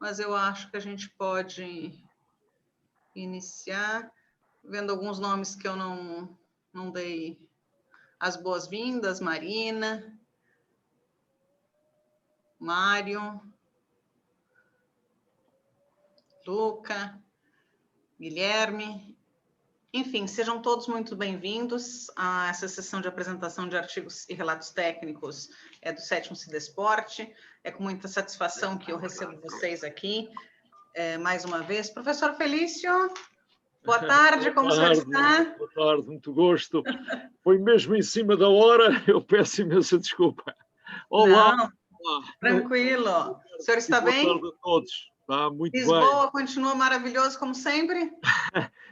mas eu acho que a gente pode iniciar vendo alguns nomes que eu não dei as boas-vindas: Marina, Mário, Luca, Guilherme. Enfim, sejam todos muito bem-vindos a essa sessão de apresentação de artigos e relatos técnicos do 7º Cidesporte. É com muita satisfação que eu recebo vocês aqui mais uma vez. Professor Felício, boa tarde, como o senhor está? Boa tarde, muito gosto. Foi mesmo em cima da hora, eu peço imensa desculpa. Olá. Não, tranquilo. O senhor está bem? Boa tarde a todos. Está muito bem. Lisboa continua maravilhoso como sempre?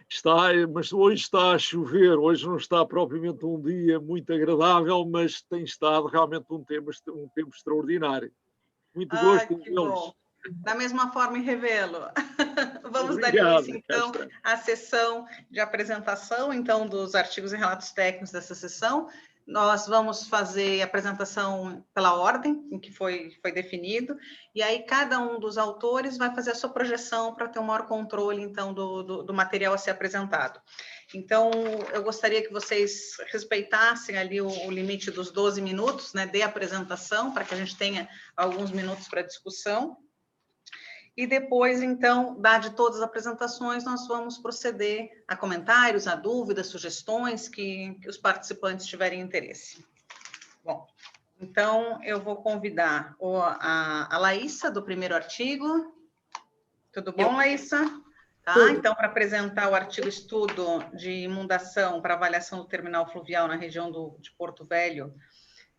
Está, mas hoje está a chover, hoje não está propriamente um dia muito agradável, mas tem estado realmente um tempo extraordinário. Muito gosto que bom. Da mesma forma em revê-lo. Vamos dar início, então, à sessão de apresentação, então, dos artigos e relatos técnicos dessa sessão. Nós vamos fazer a apresentação pela ordem em que foi definido, e aí cada um dos autores vai fazer a sua projeção para ter um maior controle, então, do material a ser apresentado. Então, eu gostaria que vocês respeitassem ali o limite dos 12 minutos, né, de apresentação, para que a gente tenha alguns minutos para discussão. E depois, então, de todas as apresentações, nós vamos proceder a comentários, a dúvidas, sugestões que os participantes tiverem interesse. Bom, então, eu vou convidar a Laísa, do primeiro artigo. Tudo bom, Laísa? Tá, então, para apresentar o artigo Estudo de Inundação para Avaliação do Terminal Fluvial na região de Porto Velho,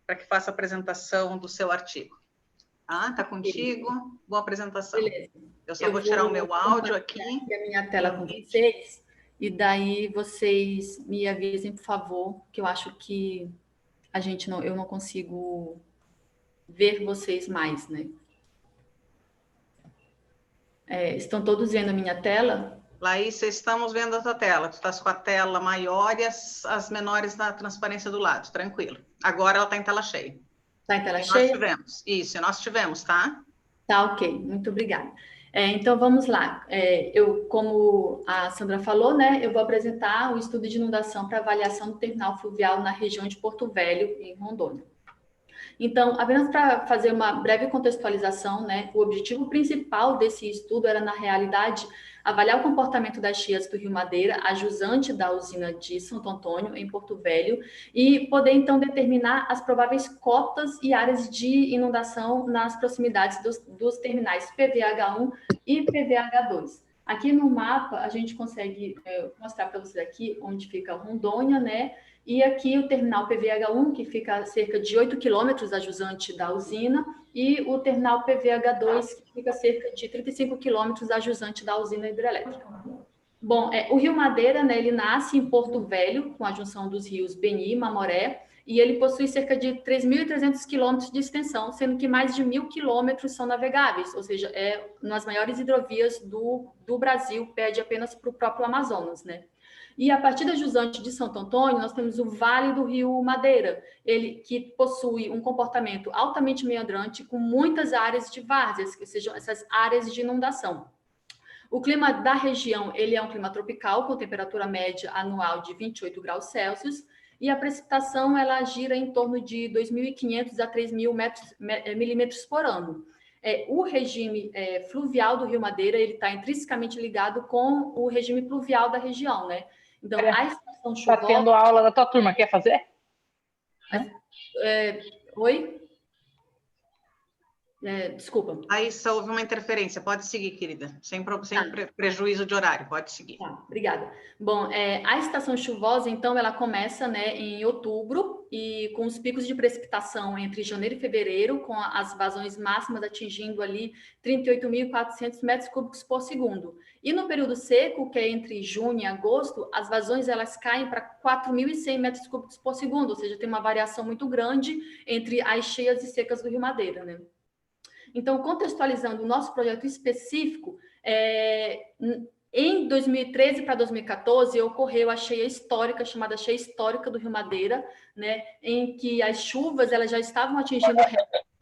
para que faça a apresentação do seu artigo. Tá contigo. Boa apresentação. Beleza. Eu só vou tirar o meu áudio aqui. A minha tela com vocês, e daí vocês me avisem, por favor, que eu acho que eu não consigo ver vocês mais, né? Estão todos vendo a minha tela? Laísa, estamos vendo a tua tela. Tu estás com a tela maior e as menores na transparência do lado, tranquilo. Agora ela está em tela cheia. Está em tela cheia? Nós tivemos. Isso, nós tivemos, tá? Tá, ok. Muito obrigada. Então, vamos lá. Como a Sandra falou, né, eu vou apresentar o estudo de inundação para avaliação do terminal fluvial na região de Porto Velho, em Rondônia. Então, apenas para fazer uma breve contextualização, né, o objetivo principal desse estudo era, na realidade, avaliar o comportamento das cheias do Rio Madeira, a jusante da usina de Santo Antônio, em Porto Velho, e poder, então, determinar as prováveis cotas e áreas de inundação nas proximidades dos terminais PVH1 e PVH2. Aqui no mapa, a gente consegue mostrar para vocês aqui onde fica Rondônia, né? E aqui o terminal PVH1, que fica a cerca de 8 quilômetros da jusante da usina, e o terminal PVH2, que fica a cerca de 35 quilômetros da jusante da usina hidrelétrica. Bom, o Rio Madeira, né, ele nasce em Porto Velho, com a junção dos rios Beni e Mamoré, e ele possui cerca de 3.300 quilômetros de extensão, sendo que mais de 1.000 quilômetros são navegáveis, ou seja, nas maiores hidrovias do Brasil, perde apenas para o próprio Amazonas, né? E a partir da jusante de Santo Antônio, nós temos o Vale do Rio Madeira, ele que possui um comportamento altamente meandrante, com muitas áreas de várzeas, que sejam essas áreas de inundação. O clima da região, ele é um clima tropical, com temperatura média anual de 28 graus Celsius, e a precipitação, ela gira em torno de 2.500 a 3.000 milímetros por ano. O regime fluvial do Rio Madeira, ele está intrinsecamente ligado com o regime pluvial da região, né? Então, a estação chuvosa... Está tendo aula da tua turma, quer fazer? Oi? Desculpa. Aí só houve uma interferência. Pode seguir, querida. Sem prejuízo de horário. Pode seguir. Tá, obrigada. Bom, a estação chuvosa, então, ela começa, né, em outubro, e com os picos de precipitação entre janeiro e fevereiro, com as vazões máximas atingindo ali 38.400 metros cúbicos por segundo. E no período seco, que é entre junho e agosto, as vazões elas caem para 4.100 metros cúbicos por segundo, ou seja, tem uma variação muito grande entre as cheias e secas do Rio Madeira, né? Então, contextualizando o nosso projeto específico, em 2013 para 2014, ocorreu a cheia histórica, chamada cheia histórica do Rio Madeira, né, em que as chuvas elas já estavam atingindo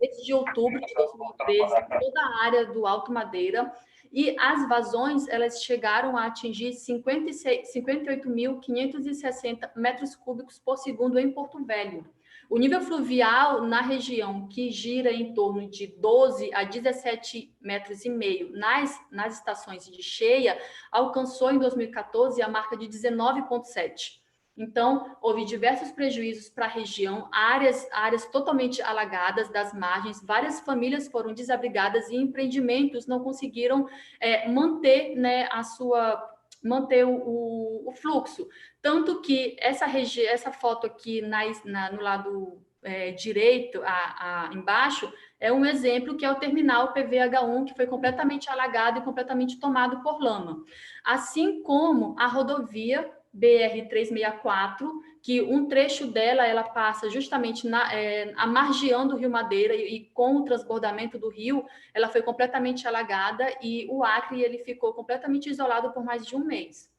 mês de outubro de 2013, toda a área do Alto Madeira, e as vazões, elas chegaram a atingir 58.560 metros cúbicos por segundo em Porto Velho. O nível fluvial na região, que gira em torno de 12 a 17 metros e meio nas estações de cheia, alcançou em 2014 a marca de 19,7. Então, houve diversos prejuízos para a região, áreas totalmente alagadas das margens, várias famílias foram desabrigadas e empreendimentos não conseguiram manter, né, manter o fluxo. Tanto que essa foto aqui no lado direito, embaixo, é um exemplo que é o terminal PVH1, que foi completamente alagado e completamente tomado por lama. Assim como a rodovia BR-364, que um trecho dela, ela passa justamente margeando o Rio Madeira e com o transbordamento do rio, ela foi completamente alagada e o Acre ele ficou completamente isolado por mais de um mês.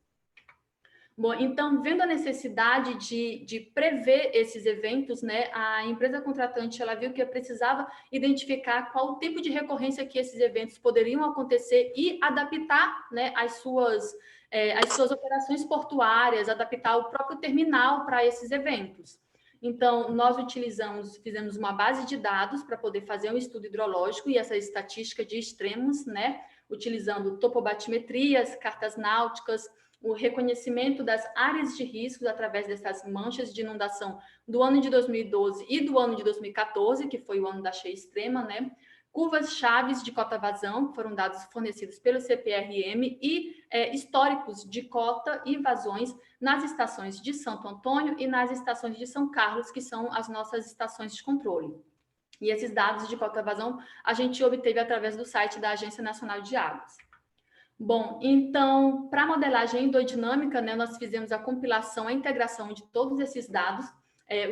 Bom, então, vendo a necessidade de prever esses eventos, né, a empresa contratante ela viu que precisava identificar qual o tempo de recorrência que esses eventos poderiam acontecer e adaptar, né, as suas operações portuárias, adaptar o próprio terminal para esses eventos. Então, nós fizemos uma base de dados para poder fazer um estudo hidrológico e essa estatística de extremos, né, utilizando topobatimetrias, cartas náuticas, o reconhecimento das áreas de riscos através dessas manchas de inundação do ano de 2012 e do ano de 2014, que foi o ano da cheia extrema, né? Curvas chaves de cota-vazão, que foram dados fornecidos pelo CPRM, e históricos de cota e vazões nas estações de Santo Antônio e nas estações de São Carlos, que são as nossas estações de controle. E esses dados de cota-vazão a gente obteve através do site da Agência Nacional de Águas. Bom, então, para a modelagem hidrodinâmica, né, nós fizemos a compilação, a integração de todos esses dados,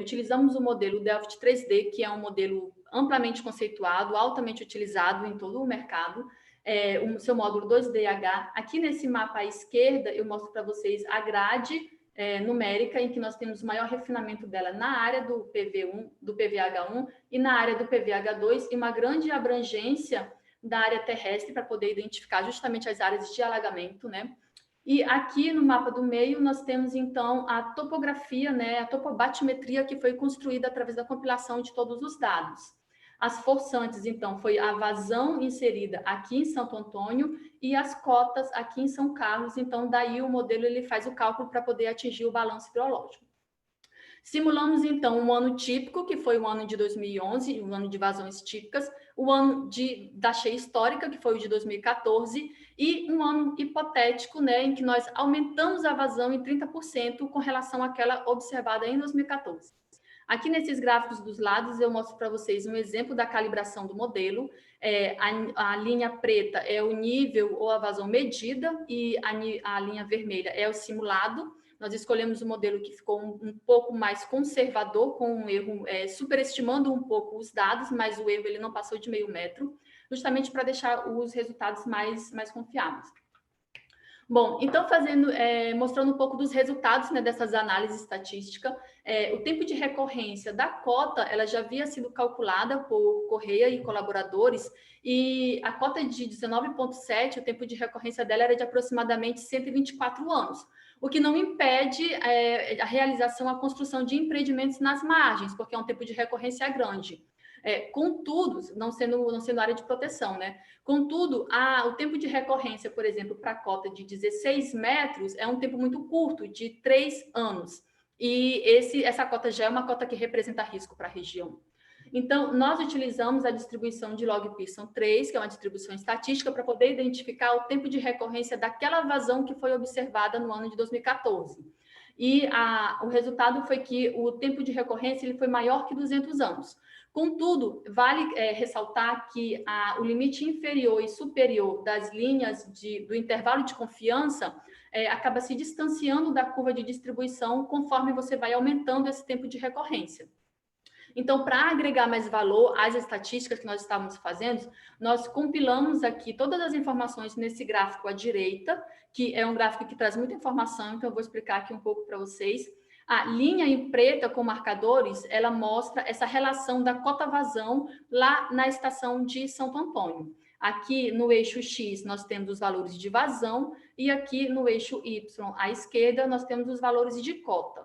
utilizamos o modelo Delft 3D, que é um modelo amplamente conceituado, altamente utilizado em todo o mercado, o seu módulo 2DH. Aqui nesse mapa à esquerda, eu mostro para vocês a grade numérica, em que nós temos maior refinamento dela na área do PVH1 e na área do PVH2, e uma grande abrangência da área terrestre para poder identificar justamente as áreas de alagamento, né? E aqui no mapa do meio nós temos então a topografia, né, a topobatimetria que foi construída através da compilação de todos os dados. As forçantes, então, foi a vazão inserida aqui em Santo Antônio e as cotas aqui em São Carlos, então daí o modelo ele faz o cálculo para poder atingir o balanço hidrológico. Simulamos, então, um ano típico, que foi o ano de 2011, um ano de vazões típicas, o ano da cheia histórica, que foi o de 2014, e um ano hipotético, né, em que nós aumentamos a vazão em 30% com relação àquela observada em 2014. Aqui nesses gráficos dos lados, eu mostro para vocês um exemplo da calibração do modelo. A linha preta é o nível ou a vazão medida e a linha vermelha é o simulado. Nós escolhemos um modelo que ficou um pouco mais conservador, com um erro, superestimando um pouco os dados, mas o erro ele não passou de 0,5 metro, justamente para deixar os resultados mais confiáveis. Bom, então mostrando um pouco dos resultados, né, dessas análises estatísticas, o tempo de recorrência da cota, ela já havia sido calculada por Correia e colaboradores, e a cota de 19,7, o tempo de recorrência dela era de aproximadamente 124 anos, o que não impede a realização, a construção de empreendimentos nas margens, porque é um tempo de recorrência grande. Contudo, não sendo área de proteção, né? Contudo, o tempo de recorrência, por exemplo, para a cota de 16 metros, é um tempo muito curto, de 3 anos. E essa cota já é uma cota que representa risco para a região. Então, nós utilizamos a distribuição de log Pearson 3, que é uma distribuição estatística, para poder identificar o tempo de recorrência daquela vazão que foi observada no ano de 2014. E o resultado foi que o tempo de recorrência ele foi maior que 200 anos. Contudo, vale ressaltar que o limite inferior e superior das linhas do intervalo de confiança acaba se distanciando da curva de distribuição conforme você vai aumentando esse tempo de recorrência. Então, para agregar mais valor às estatísticas que nós estávamos fazendo, nós compilamos aqui todas as informações nesse gráfico à direita, que é um gráfico que traz muita informação, então eu vou explicar aqui um pouco para vocês. A linha em preta com marcadores, ela mostra essa relação da cota vazão lá na estação de Santo Antônio. Aqui no eixo X nós temos os valores de vazão e aqui no eixo Y à esquerda nós temos os valores de cota.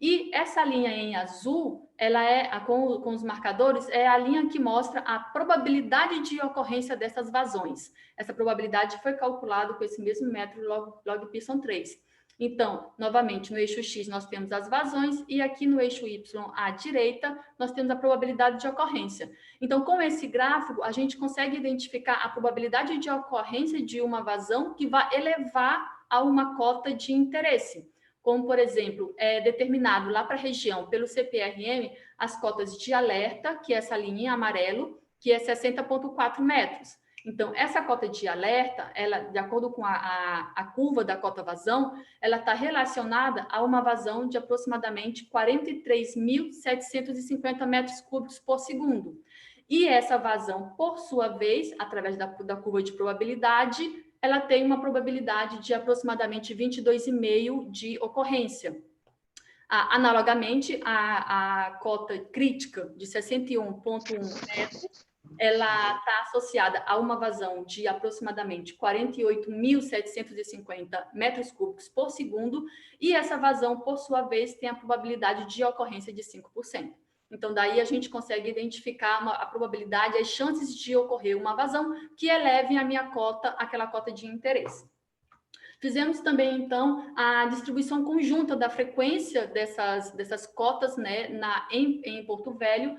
E essa linha em azul, ela com os marcadores, é a linha que mostra a probabilidade de ocorrência dessas vazões. Essa probabilidade foi calculada com esse mesmo método log Pearson 3. Então, novamente, no eixo X nós temos as vazões e aqui no eixo Y à direita nós temos a probabilidade de ocorrência. Então, com esse gráfico, a gente consegue identificar a probabilidade de ocorrência de uma vazão que vai elevar a uma cota de interesse. Como, por exemplo, é determinado lá para a região pelo CPRM as cotas de alerta, que é essa linha em amarelo, que é 60,4 metros. Então, essa cota de alerta, ela, de acordo com a curva da cota vazão, ela está relacionada a uma vazão de aproximadamente 43.750 metros cúbicos por segundo. E essa vazão, por sua vez, através da curva de probabilidade, ela tem uma probabilidade de aproximadamente 22,5 de ocorrência. Analogamente, a cota crítica de 61,1 metros, ela está associada a uma vazão de aproximadamente 48.750 metros cúbicos por segundo, e essa vazão, por sua vez, tem a probabilidade de ocorrência de 5%. Então, daí a gente consegue identificar a probabilidade, as chances de ocorrer uma vazão que elevem a minha cota, aquela cota de interesse. Fizemos também, então, a distribuição conjunta da frequência dessas cotas, né, em Porto Velho,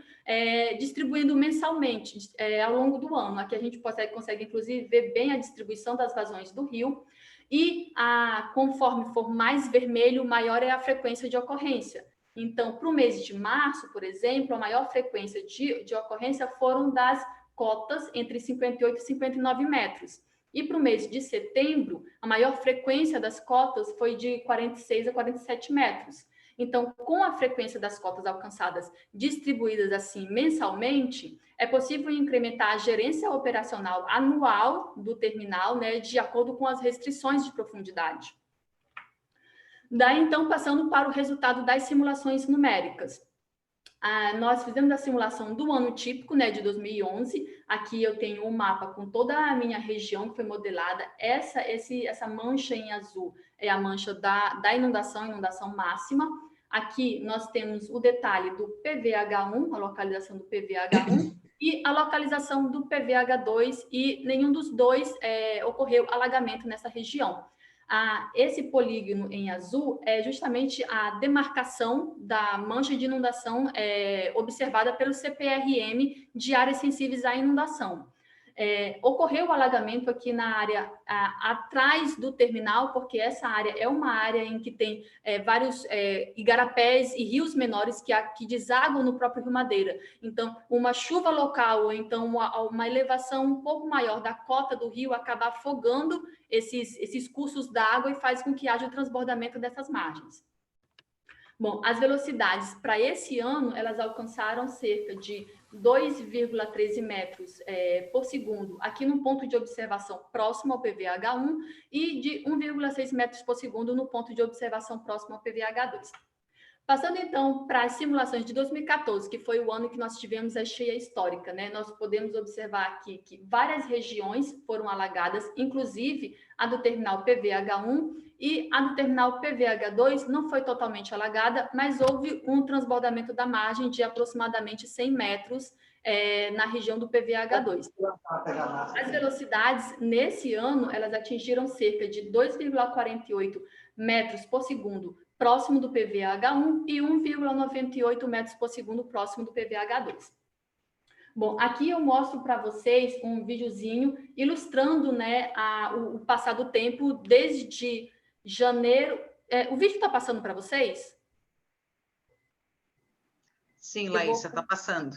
distribuindo mensalmente ao longo do ano. Aqui a gente consegue, inclusive, ver bem a distribuição das vazões do rio. E, conforme for mais vermelho, maior é a frequência de ocorrência. Então, para o mês de março, por exemplo, a maior frequência de ocorrência foram das cotas entre 58 e 59 metros. E para o mês de setembro, a maior frequência das cotas foi de 46 a 47 metros. Então, com a frequência das cotas alcançadas distribuídas assim mensalmente, é possível incrementar a gerência operacional anual do terminal, né, de acordo com as restrições de profundidade. Daí, então, passando para o resultado das simulações numéricas. Nós fizemos a simulação do ano típico, né, de 2011. Aqui eu tenho um mapa com toda a minha região que foi modelada. Essa mancha em azul é a mancha da inundação máxima. Aqui nós temos o detalhe do PVH1, a localização do PVH1, e a localização do PVH2, e nenhum dos dois ocorreu alagamento nessa região. Esse polígono em azul é justamente a demarcação da mancha de inundação observada pelo CPRM de áreas sensíveis à inundação. Ocorreu o alagamento aqui na área atrás do terminal, porque essa área é uma área em que tem vários igarapés e rios menores que desaguam no próprio Rio Madeira. Então, uma chuva local ou então uma elevação um pouco maior da cota do rio acaba afogando esses cursos d'água e faz com que haja o transbordamento dessas margens. Bom, as velocidades para esse ano, elas alcançaram cerca de 2,13 metros por segundo aqui no ponto de observação próximo ao PVH1 e de 1,6 metros por segundo no ponto de observação próximo ao PVH2. Passando, então, para as simulações de 2014, que foi o ano que nós tivemos a cheia histórica, né? Nós podemos observar aqui que várias regiões foram alagadas, inclusive a do terminal PVH1, e a do terminal PVH2 não foi totalmente alagada, mas houve um transbordamento da margem de aproximadamente 100 metros na região do PVH2. As velocidades, nesse ano, elas atingiram cerca de 2,48 metros por segundo próximo do PVH1 e 1,98 metros por segundo próximo do PVH2. Bom, aqui eu mostro para vocês um videozinho ilustrando, né, o passar do tempo desde janeiro. O vídeo está passando para vocês? Sim, Laísa, está passando.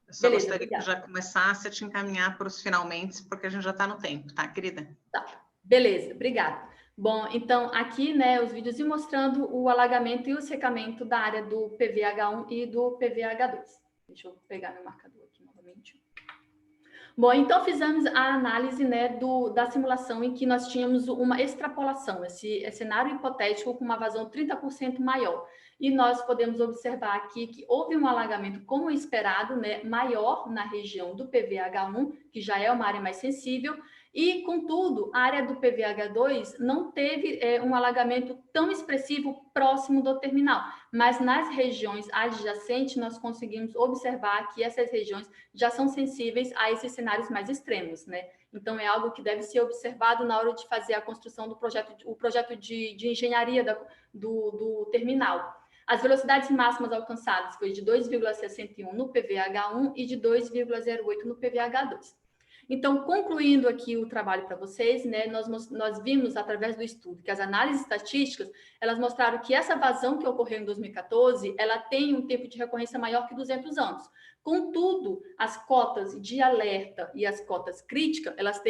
Eu só Beleza, gostaria que já começasse a te encaminhar para os finalmente, porque a gente já está no tempo, tá, querida? Tá, beleza, obrigada. Bom, então, aqui, né, os vídeos mostrando o alagamento e o secamento da área do PVH1 e do PVH2. Deixa eu pegar meu marcador aqui novamente. Bom, então fizemos a análise, né, da simulação em que nós tínhamos uma extrapolação, esse cenário hipotético com uma vazão 30% maior. e nós podemos observar aqui que houve um alagamento, como esperado, né, maior na região do PVH1, que já é uma área mais sensível, e, contudo, a área do PVH2 não teve um alagamento tão expressivo próximo do terminal, mas nas regiões adjacentes nós conseguimos observar que essas regiões já são sensíveis a esses cenários mais extremos, né? Então, é algo que deve ser observado na hora de fazer a construção do projeto de engenharia do terminal. As velocidades máximas alcançadas foi de 2,61 no PVH1 e de 2,08 no PVH2. Então, concluindo aqui o trabalho para vocês, né, nós vimos através do estudo que as análises estatísticas, elas mostraram que essa vazão que ocorreu em 2014, ela tem um tempo de recorrência maior que 200 anos. Contudo, as cotas de alerta e as cotas críticas, elas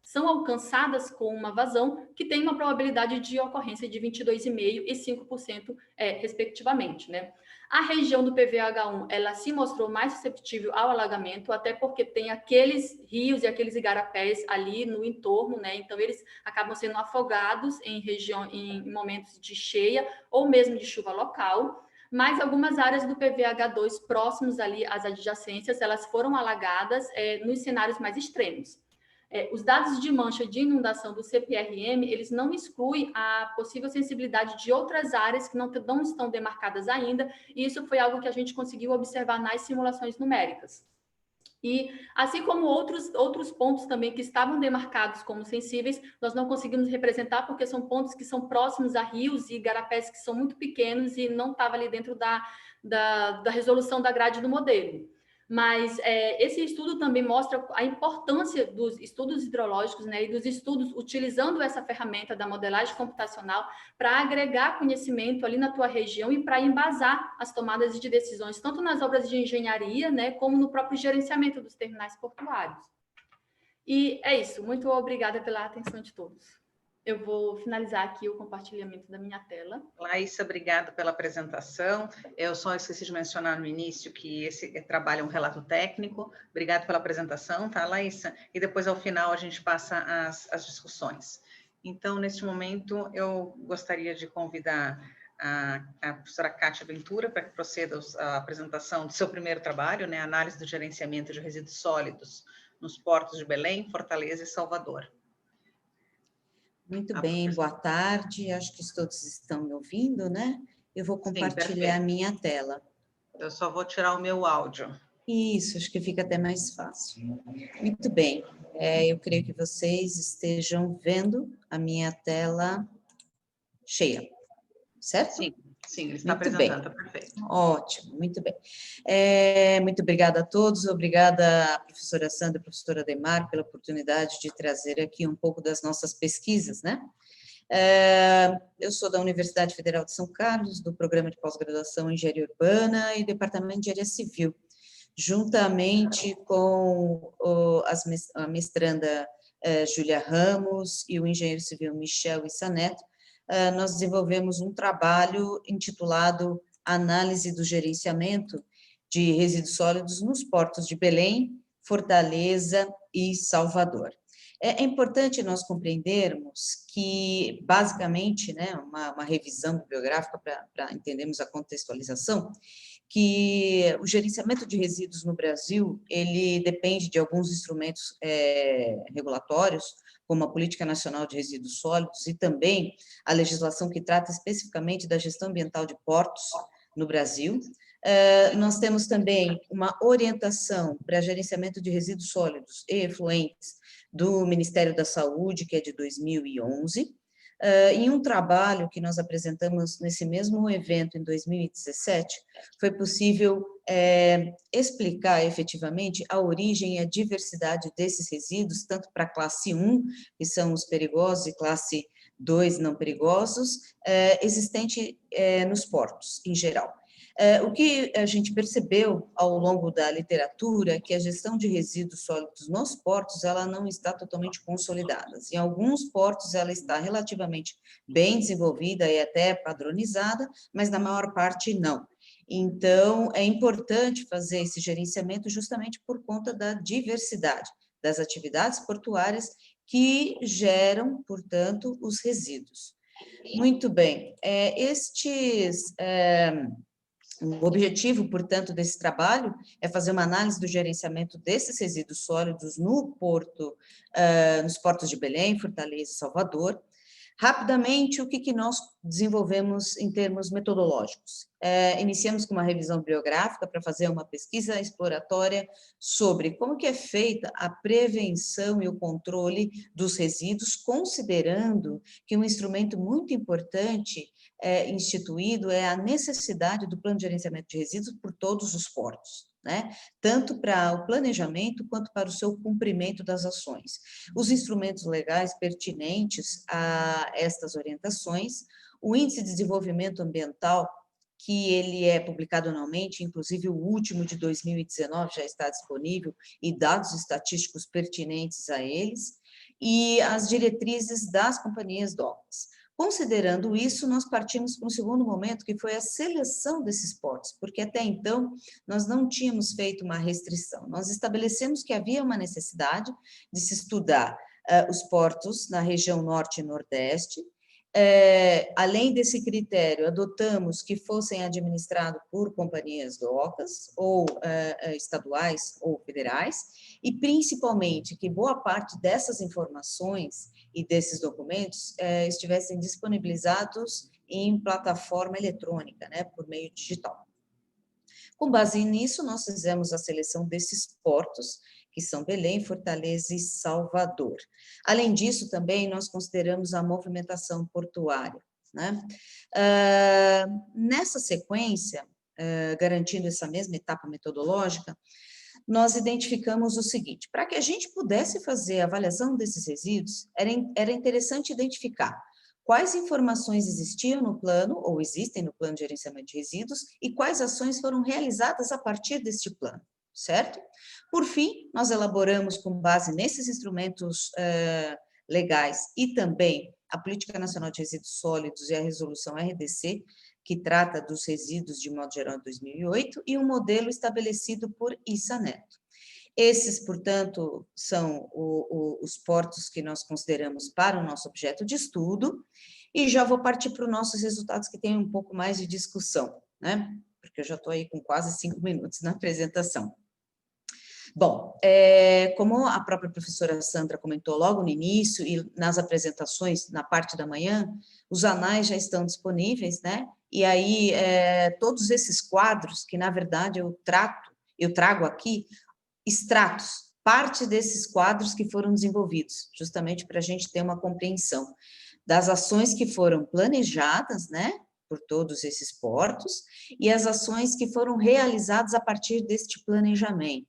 são alcançadas com uma vazão que tem uma probabilidade de ocorrência de 22,5% e 5%, respectivamente, né? A região do PVH1, ela se mostrou mais susceptível ao alagamento, até porque tem aqueles rios e aqueles igarapés ali no entorno, né? Então, eles acabam sendo afogados em momentos de cheia ou mesmo de chuva local. Mas algumas áreas do PVH2 próximos ali às adjacências, elas foram alagadas nos cenários mais extremos. Os dados de mancha de inundação do CPRM, eles não excluem a possível sensibilidade de outras áreas que não estão demarcadas ainda, e isso foi algo que a gente conseguiu observar nas simulações numéricas. E, assim como outros pontos também que estavam demarcados como sensíveis, nós não conseguimos representar porque são pontos que são próximos a rios e igarapés que são muito pequenos e não estava ali dentro da resolução da grade do modelo. Mas esse estudo também mostra a importância dos estudos hidrológicos, né, e dos estudos utilizando essa ferramenta da modelagem computacional para agregar conhecimento ali na tua região e para embasar as tomadas de decisões, tanto nas obras de engenharia, né, como no próprio gerenciamento dos terminais portuários. E é isso. Muito obrigada pela atenção de todos. Eu vou finalizar aqui o compartilhamento da minha tela. Laísa, obrigada pela apresentação. Eu só esqueci de mencionar no início que esse trabalho é um relato técnico. Obrigada pela apresentação, tá, Laísa? E depois, ao final, a gente passa as discussões. Então, neste momento, eu gostaria de convidar a professora Kátia Ventura para que proceda a apresentação do seu primeiro trabalho, né, Análise do Gerenciamento de Resíduos Sólidos nos portos de Belém, Fortaleza e Salvador. Muito bem, boa tarde, acho que todos estão me ouvindo, né? Eu vou compartilhar a minha tela. Eu só vou tirar o meu áudio. Isso, acho que fica até mais fácil. Muito bem, eu creio que vocês estejam vendo a minha tela cheia, certo? Sim, ele está apresentando, tá perfeito. Ótimo, muito bem. Muito obrigada a todos, obrigada à professora Sandra e à professora Ademar pela oportunidade de trazer aqui um pouco das nossas pesquisas, né? Eu sou da Universidade Federal de São Carlos, do Programa de Pós-Graduação em Engenharia Urbana e Departamento de Engenharia Civil, juntamente com a mestranda Júlia Ramos e o engenheiro civil Michel Issaneto. Nós desenvolvemos um trabalho intitulado Análise do Gerenciamento de Resíduos Sólidos nos portos de Belém, Fortaleza e Salvador. É importante nós compreendermos que, basicamente, né, uma revisão bibliográfica para entendermos a contextualização, que o gerenciamento de resíduos no Brasil, ele depende de alguns instrumentos regulatórios, como a Política Nacional de Resíduos Sólidos e também a legislação que trata especificamente da gestão ambiental de portos no Brasil. Nós temos também uma orientação para gerenciamento de resíduos sólidos e efluentes do Ministério da Saúde, que é de 2011, em um trabalho que nós apresentamos nesse mesmo evento em 2017, foi possível explicar efetivamente a origem e a diversidade desses resíduos, tanto para a classe 1, que são os perigosos, e classe 2, não perigosos, existente nos portos, em geral. O que a gente percebeu ao longo da literatura é que a gestão de resíduos sólidos nos portos, ela não está totalmente consolidada. Em alguns portos ela está relativamente bem desenvolvida e até padronizada, mas na maior parte não. Então, é importante fazer esse gerenciamento justamente por conta da diversidade das atividades portuárias que geram, portanto, os resíduos. Muito bem. O objetivo, portanto, desse trabalho é fazer uma análise do gerenciamento desses resíduos sólidos no porto, nos portos de Belém, Fortaleza e Salvador. Rapidamente, o que nós desenvolvemos em termos metodológicos? Iniciamos com uma revisão bibliográfica para fazer uma pesquisa exploratória sobre como que é feita a prevenção e o controle dos resíduos, considerando que um instrumento muito importante instituído é a necessidade do plano de gerenciamento de resíduos por todos os portos, né? Tanto para o planejamento quanto para o seu cumprimento das ações. Os instrumentos legais pertinentes a estas orientações, o Índice de Desenvolvimento Ambiental, que ele é publicado anualmente, inclusive o último de 2019 já está disponível, e dados estatísticos pertinentes a eles, e as diretrizes das companhias docas. Considerando isso, nós partimos para um segundo momento, que foi a seleção desses portos, porque até então nós não tínhamos feito uma restrição. Nós estabelecemos que havia uma necessidade de se estudar os portos na região norte e nordeste. Além desse critério, adotamos que fossem administrados por companhias docas, ou estaduais ou federais, e principalmente que boa parte dessas informações e desses documentos estivessem disponibilizados em plataforma eletrônica, né, por meio digital. Com base nisso, nós fizemos a seleção desses portos, que são Belém, Fortaleza e Salvador. Além disso, também nós consideramos a movimentação portuária, né? Nessa sequência, garantindo essa mesma etapa metodológica, nós identificamos o seguinte: para que a gente pudesse fazer a avaliação desses resíduos, era interessante identificar quais informações existiam no plano, ou existem no plano de gerenciamento de resíduos, e quais ações foram realizadas a partir deste plano, certo? Por fim, nós elaboramos, com base nesses instrumentos legais e também a Política Nacional de Resíduos Sólidos e a Resolução RDC, que trata dos resíduos de modo geral em 2008, e um modelo estabelecido por Issa Neto. Esses, portanto, são os portos que nós consideramos para o nosso objeto de estudo, e já vou partir para os nossos resultados, que tem um pouco mais de discussão, né? Porque eu já estou aí com quase 5 minutos na apresentação. Bom, como a própria professora Sandra comentou logo no início e nas apresentações na parte da manhã, os anais já estão disponíveis, né? E aí, todos esses quadros, que na verdade eu trago aqui, extratos, parte desses quadros que foram desenvolvidos, justamente para a gente ter uma compreensão das ações que foram planejadas, né, por todos esses portos, e as ações que foram realizadas a partir deste planejamento.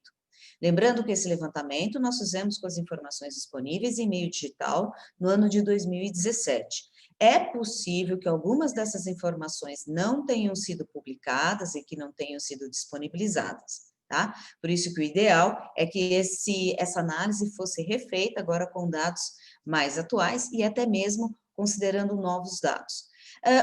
Lembrando que esse levantamento nós fizemos com as informações disponíveis em meio digital no ano de 2017. É possível que algumas dessas informações não tenham sido publicadas e que não tenham sido disponibilizadas, tá? Por isso que o ideal é que essa análise fosse refeita agora com dados mais atuais e até mesmo considerando novos dados.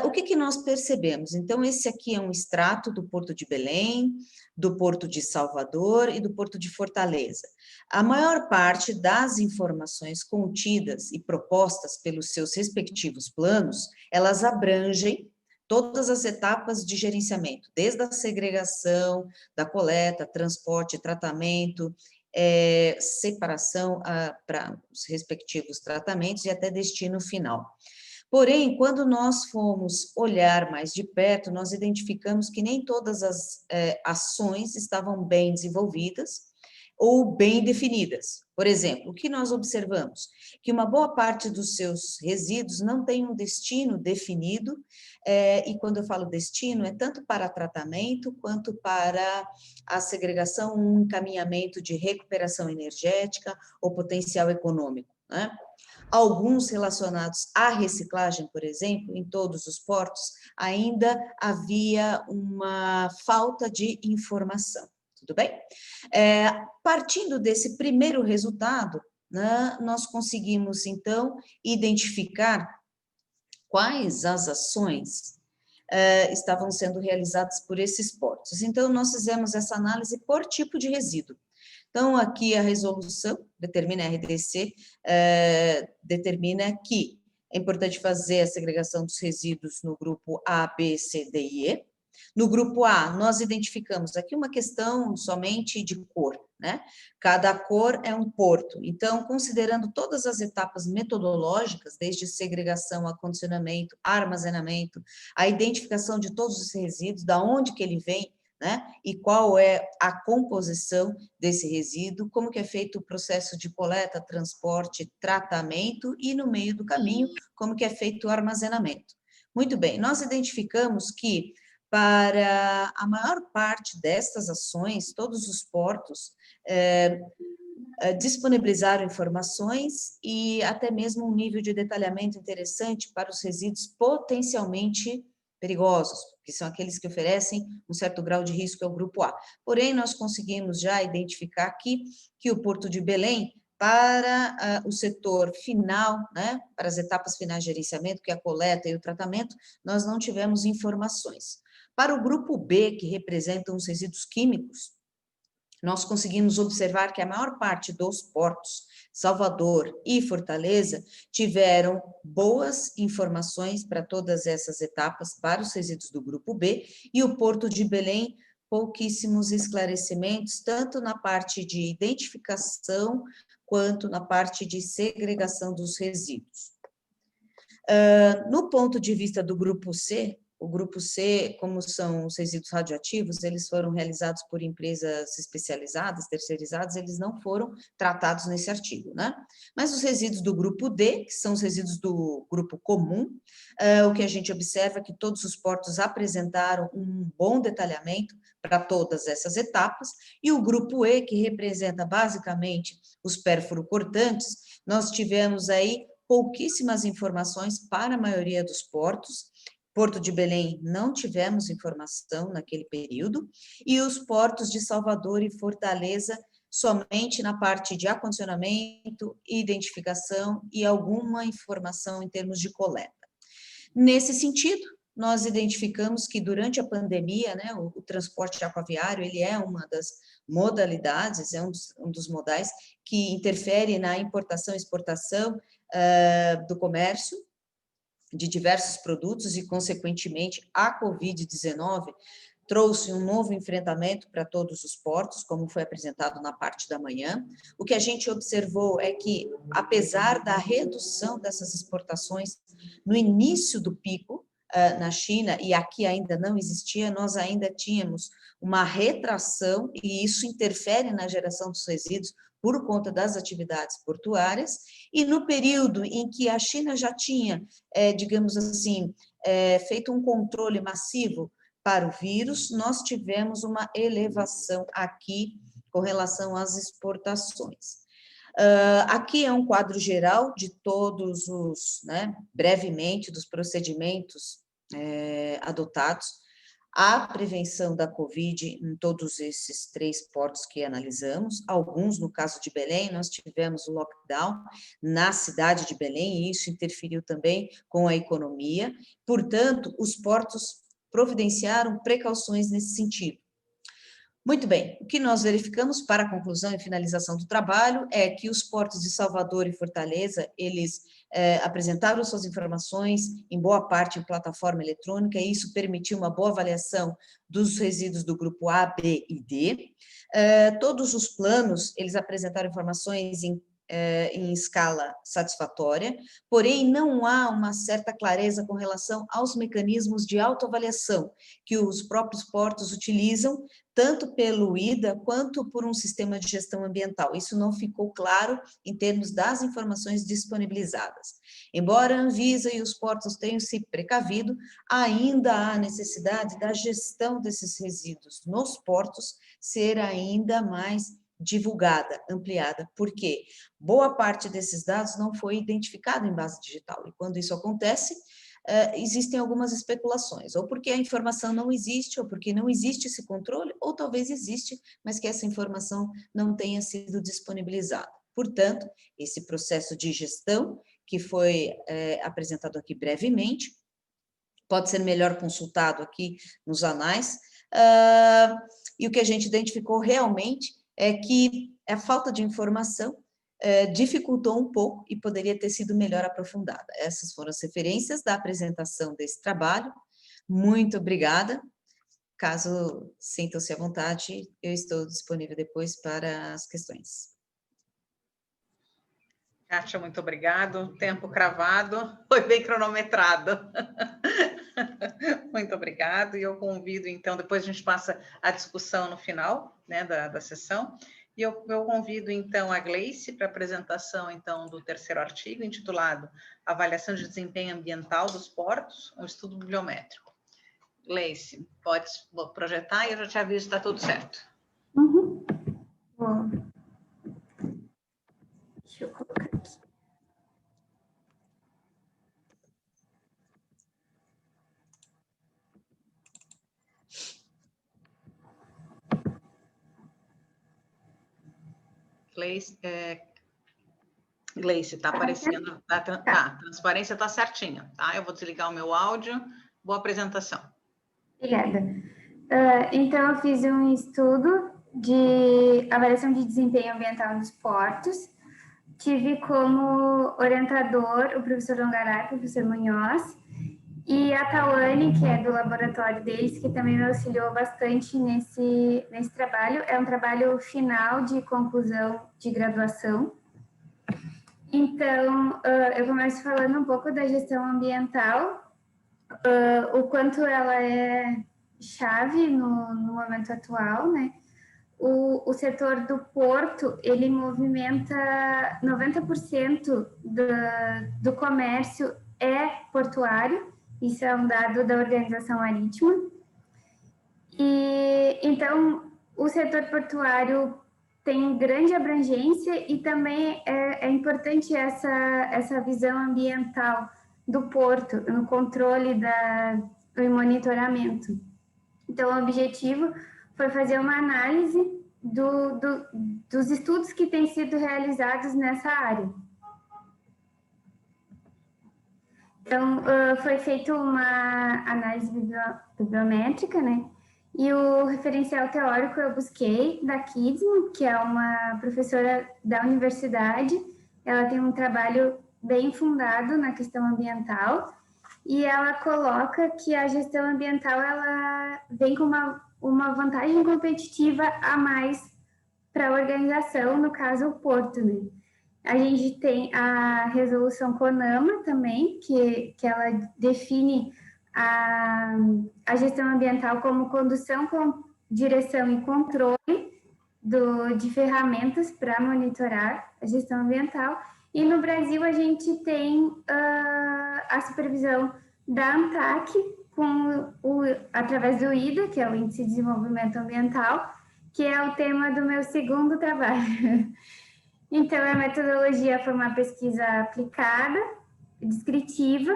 O que nós percebemos? Então, esse aqui é um extrato do Porto de Belém, do Porto de Salvador e do Porto de Fortaleza. A maior parte das informações contidas e propostas pelos seus respectivos planos, elas abrangem todas as etapas de gerenciamento, desde a segregação, da coleta, transporte, tratamento, separação para os respectivos tratamentos e até destino final. Porém, quando nós fomos olhar mais de perto, nós identificamos que nem todas as ações estavam bem desenvolvidas ou bem definidas. Por exemplo, o que nós observamos? Que uma boa parte dos seus resíduos não tem um destino definido, e quando eu falo destino, é tanto para tratamento quanto para a segregação, um encaminhamento de recuperação energética ou potencial econômico, né? Alguns relacionados à reciclagem, por exemplo, em todos os portos, ainda havia uma falta de informação, tudo bem? Partindo desse primeiro resultado, né, nós conseguimos, então, identificar quais as ações estavam sendo realizadas por esses portos. Então, nós fizemos essa análise por tipo de resíduo. Então, aqui a resolução determina, a RDC determina que É importante fazer a segregação dos resíduos no grupo A, B, C, D e E. No grupo A, nós identificamos aqui uma questão somente de cor, né? Cada cor é um porto. Então, considerando todas as etapas metodológicas, desde segregação, acondicionamento, armazenamento, a identificação de todos os resíduos, da onde que ele vem, né? E qual é a composição desse resíduo, como que é feito o processo de coleta, transporte, tratamento e, no meio do caminho, como que é feito o armazenamento. Muito bem, nós identificamos que para a maior parte destas ações, todos os portos disponibilizaram informações e até mesmo um nível de detalhamento interessante para os resíduos potencialmente perigosos, que são aqueles que oferecem um certo grau de risco ao grupo A. Porém, nós conseguimos já identificar aqui que o Porto de Belém, para o setor final, né, para as etapas finais de gerenciamento, que é a coleta e o tratamento, nós não tivemos informações. Para o grupo B, que representam os resíduos químicos, nós conseguimos observar que a maior parte dos portos, Salvador e Fortaleza, tiveram boas informações para todas essas etapas, para os resíduos do grupo B, e o Porto de Belém, pouquíssimos esclarecimentos, tanto na parte de identificação, quanto na parte de segregação dos resíduos. No ponto de vista do grupo C, o grupo C, como são os resíduos radioativos, eles foram realizados por empresas especializadas, terceirizadas, eles não foram tratados nesse artigo, né? Mas os resíduos do grupo D, que são os resíduos do grupo comum, o que a gente observa é que todos os portos apresentaram um bom detalhamento para todas essas etapas, e o grupo E, que representa basicamente os pérfuro-cortantes, nós tivemos aí pouquíssimas informações para a maioria dos portos. Porto de Belém não tivemos informação naquele período, e os portos de Salvador e Fortaleza somente na parte de acondicionamento, identificação e alguma informação em termos de coleta. Nesse sentido, nós identificamos que durante a pandemia, né, o transporte aquaviário, ele é uma das modalidades, é um dos modais que interfere na importação e exportação do comércio, de diversos produtos e, consequentemente, a Covid-19 trouxe um novo enfrentamento para todos os portos, como foi apresentado na parte da manhã. O que a gente observou é que, apesar da redução dessas exportações no início do pico na China, e aqui ainda não existia, nós ainda tínhamos uma retração, e isso interfere na geração dos resíduos, por conta das atividades portuárias, e no período em que a China já tinha, digamos assim, feito um controle massivo para o vírus, nós tivemos uma elevação aqui com relação às exportações. Aqui é um quadro geral de todos os, né, brevemente, dos procedimentos adotados. A prevenção da Covid em todos esses 3 portos que analisamos, alguns, no caso de Belém, nós tivemos o lockdown na cidade de Belém, e isso interferiu também com a economia, portanto, os portos providenciaram precauções nesse sentido. Muito bem, o que nós verificamos para a conclusão e finalização do trabalho é que os portos de Salvador e Fortaleza, eles apresentaram suas informações, em boa parte em plataforma eletrônica, e isso permitiu uma boa avaliação dos resíduos do grupo A, B e D. Todos os planos, eles apresentaram informações em escala satisfatória, porém não há uma certa clareza com relação aos mecanismos de autoavaliação que os próprios portos utilizam, tanto pelo IDA quanto por um sistema de gestão ambiental. Isso não ficou claro em termos das informações disponibilizadas. Embora a Anvisa e os portos tenham se precavido, ainda há necessidade da gestão desses resíduos nos portos ser ainda mais divulgada, ampliada, porque boa parte desses dados não foi identificado em base digital, e quando isso acontece, existem algumas especulações, ou porque a informação não existe, ou porque não existe esse controle, ou talvez existe, mas que essa informação não tenha sido disponibilizada. Portanto, esse processo de gestão, que foi apresentado aqui brevemente, pode ser melhor consultado aqui nos anais, e o que a gente identificou realmente é que a falta de informação dificultou um pouco e poderia ter sido melhor aprofundada. Essas foram as referências da apresentação desse trabalho. Muito obrigada. Caso sintam-se à vontade, eu estou disponível depois para as questões. Kátia, muito obrigado. Tempo cravado, foi bem cronometrado. Muito obrigado. E eu convido, então, depois a gente passa a discussão no final, né, da sessão. E eu convido, então, a Gleice para a apresentação, então, do terceiro artigo, intitulado Avaliação de Desempenho Ambiental dos Portos, um estudo bibliométrico. Gleice, pode projetar e eu já te aviso se está tudo certo. Uhum. Bom. Deixa eu colocar aqui. Gleice, está aparecendo, tá, transparência está certinha, tá? Eu vou desligar o meu áudio. Boa apresentação. Obrigada. Então, eu fiz um estudo de avaliação de desempenho ambiental nos portos. Tive como orientador o professor Longaray, o professor Munhoz, e a Tawane, que é do laboratório deles, que também me auxiliou bastante nesse trabalho. É um trabalho final de conclusão de graduação. Então, eu começo falando um pouco da gestão ambiental, o quanto ela é chave no momento atual, né? O setor do porto, ele movimenta 90% do comércio é portuário, isso é um dado da Organização Marítima. E, então, o setor portuário tem grande abrangência e também é importante essa visão ambiental do porto, no controle e monitoramento. Então, o objetivo foi fazer uma análise dos estudos que têm sido realizados nessa área. Então, foi feita uma análise bibliométrica, né? E o referencial teórico eu busquei da Kidsman, que é uma professora da universidade. Ela tem um trabalho bem fundado na questão ambiental e ela coloca que a gestão ambiental ela vem com uma vantagem competitiva a mais para a organização, no caso o porto, né? A gente tem a resolução CONAMA também, que ela define a gestão ambiental como condução, direção e controle de ferramentas para monitorar a gestão ambiental. E no Brasil a gente tem a supervisão da ANTAC, através do IDA, que é o Índice de Desenvolvimento Ambiental, que é o tema do meu segundo trabalho. Então, a metodologia foi uma pesquisa aplicada, descritiva,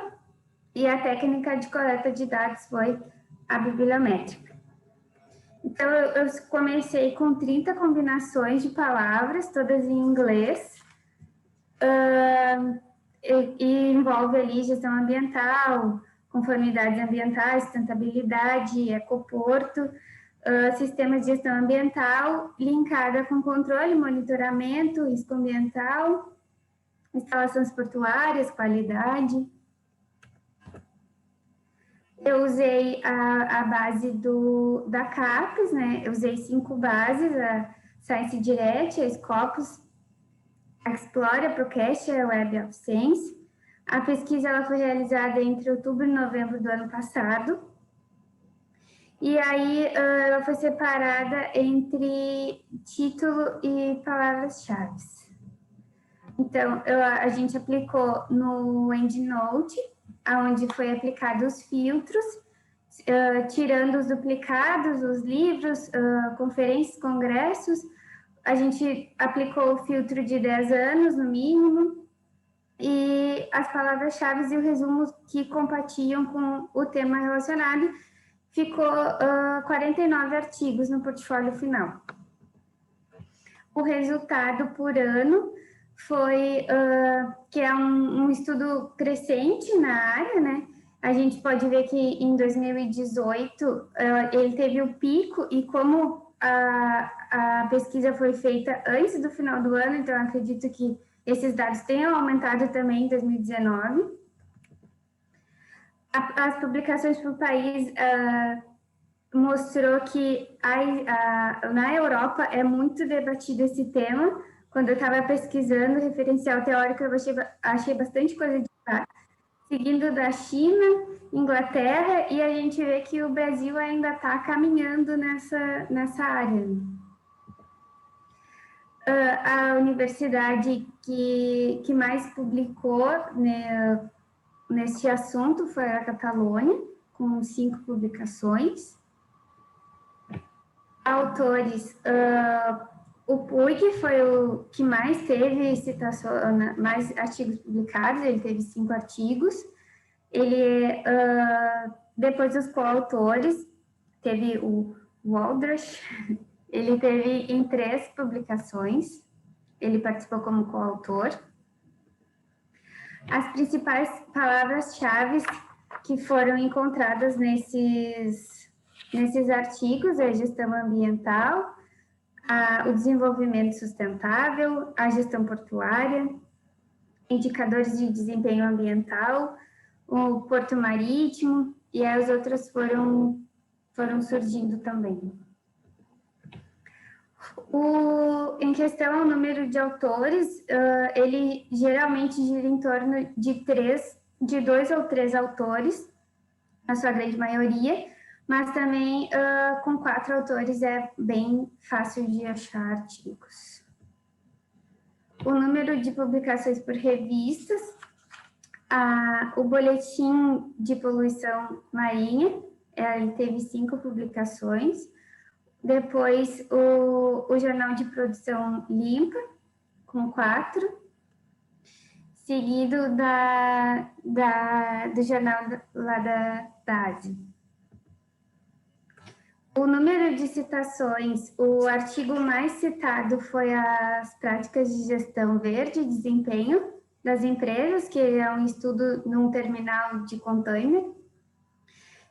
e a técnica de coleta de dados foi a bibliométrica. Então, eu comecei com 30 combinações de palavras, todas em inglês, e envolve ali gestão ambiental, conformidades ambientais, sustentabilidade, ecoporto, sistemas de gestão ambiental, linkada com controle, monitoramento, risco ambiental, instalações portuárias, qualidade. Eu usei a base da CAPES, né? Eu usei 5 bases, a Science Direct, a Scopus, a Explore, a Procast e a Web of Science. A pesquisa ela foi realizada entre outubro e novembro do ano passado. E aí ela foi separada entre título e palavras-chave. Então, a gente aplicou no EndNote, onde foi aplicado os filtros, tirando os duplicados, os livros, conferências, congressos. A gente aplicou o filtro de 10 anos, no mínimo, e as palavras-chave e o resumo que compatiam com o tema relacionado. Ficou 49 artigos no portfólio final. O resultado por ano foi que é um estudo crescente na área, né? A gente pode ver que em 2018 ele teve o pico e como a pesquisa foi feita antes do final do ano, então acredito que esses dados tenham aumentado também em 2019. As publicações por país mostrou que na Europa é muito debatido esse tema. Quando eu estava pesquisando referencial teórico, eu achei bastante coisa de fato. Seguindo da China, Inglaterra, e a gente vê que o Brasil ainda está caminhando nessa área. A universidade que mais publicou, né, nesse assunto foi a Catalunha, com 5 publicações. Autores, o Puig foi o que mais teve citação, mais artigos publicados, ele teve 5 artigos. Ele, depois dos coautores, teve o Waldrich, ele teve em 3 publicações, ele participou como coautor. As principais palavras-chave que foram encontradas nesses artigos é a gestão ambiental, o desenvolvimento sustentável, a gestão portuária, indicadores de desempenho ambiental, o porto marítimo, e as outras foram surgindo também. Em questão ao número de autores, ele geralmente gira em torno de 2 ou 3 autores, na sua grande maioria, mas também com 4 autores é bem fácil de achar artigos. O número de publicações por revistas, o Boletim de Poluição Marinha, ele teve 5 publicações. Depois, o Jornal de Produção Limpa, com 4. Seguido do jornal lá da Ásia. O número de citações, o artigo mais citado foi as práticas de gestão verde e desempenho das empresas, que é um estudo num terminal de container,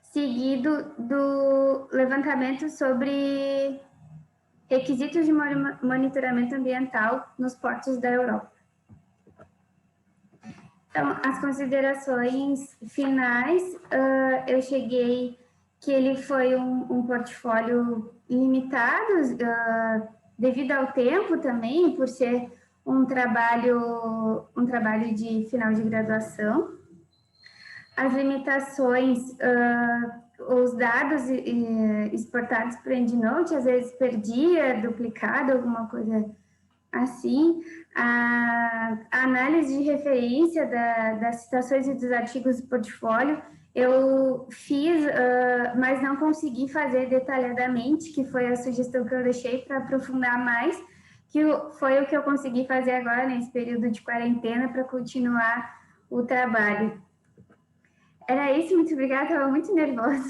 seguido do levantamento sobre requisitos de monitoramento ambiental nos portos da Europa. Então, as considerações finais, eu cheguei que ele foi um portfólio limitado, devido ao tempo também, por ser um trabalho de final de graduação. As limitações, os dados exportados para o EndNote, às vezes perdia, duplicado, alguma coisa assim. A análise de referência das citações e dos artigos do portfólio, eu fiz, mas não consegui fazer detalhadamente, que foi a sugestão que eu deixei para aprofundar mais, que foi o que eu consegui fazer agora, nesse período de quarentena, para continuar o trabalho. Era isso, muito obrigada, estava muito nervosa.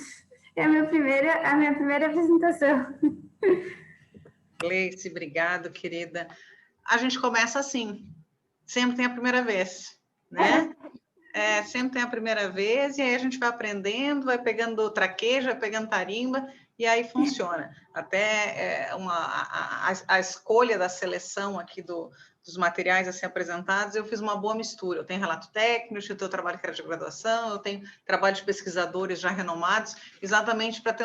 É a minha primeira apresentação. Gleice, obrigado, querida. A gente começa assim, sempre tem a primeira vez, né? Sempre tem a primeira vez, e aí a gente vai aprendendo, vai pegando traquejo, vai pegando tarimba, e aí funciona. Até a escolha da seleção aqui dos materiais a ser apresentados, eu fiz uma boa mistura. Eu tenho relato técnico, eu tenho trabalho que era de graduação, eu tenho trabalho de pesquisadores já renomados, exatamente para ter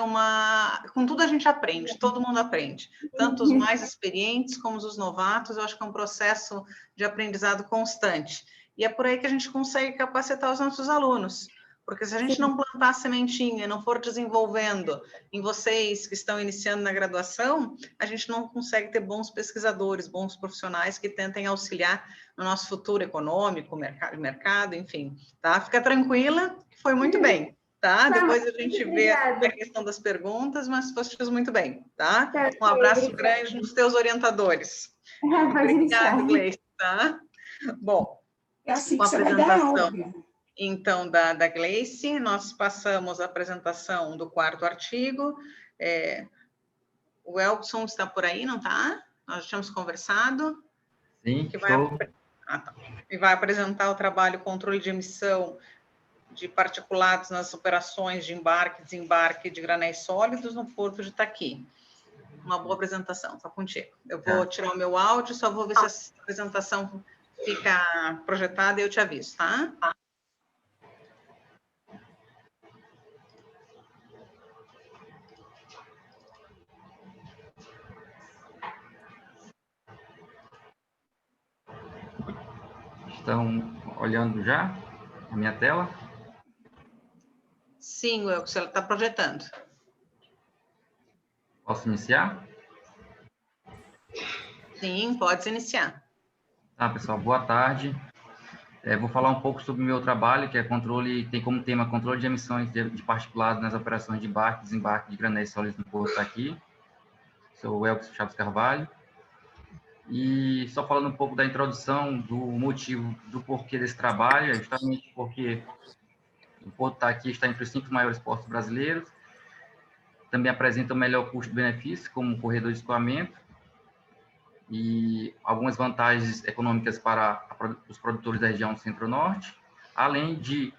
com tudo a gente aprende, todo mundo aprende, tanto os mais experientes como os novatos. Eu acho que é um processo de aprendizado constante. E é por aí que a gente consegue capacitar os nossos alunos. Porque se a gente não plantar a sementinha, não for desenvolvendo em vocês que estão iniciando na graduação, a gente não consegue ter bons pesquisadores, bons profissionais que tentem auxiliar no nosso futuro econômico, mercado, enfim. Tá? Fica tranquila, que foi muito bem. Tá? Depois a gente vê a questão das perguntas, mas você fez muito bem. Tá? Um abraço grande nos teus orientadores. Obrigada, Gleice. Tá? Bom, com a apresentação, então, da Gleice, nós passamos a apresentação do 4º artigo. O Elson está por aí, não está? Nós já tínhamos conversado. Sim, E vai apresentar o trabalho controle de emissão de particulados nas operações de embarque e desembarque de granéis sólidos no Porto de Itaqui. uma boa apresentação, tá contigo. Eu vou tirar o meu áudio, só vou ver se a apresentação fica projetada e eu te aviso, tá? Estão olhando já a minha tela? Sim, Wilkes, ela está projetando. Posso iniciar? Sim, pode iniciar. Tá, pessoal, boa tarde. Vou falar um pouco sobre o meu trabalho, que é controle, tem como tema controle de emissões de particulados nas operações de embarque e desembarque de granéis sólidos no Porto aqui. Sou o Wilkes Chaves Carvalho. E só falando um pouco da introdução, do motivo, do porquê desse trabalho, é justamente porque o Porto aqui está entre os 5 maiores portos brasileiros, também apresenta o melhor custo-benefício como corredor de escoamento e algumas vantagens econômicas para os produtores da região Centro-Norte, além de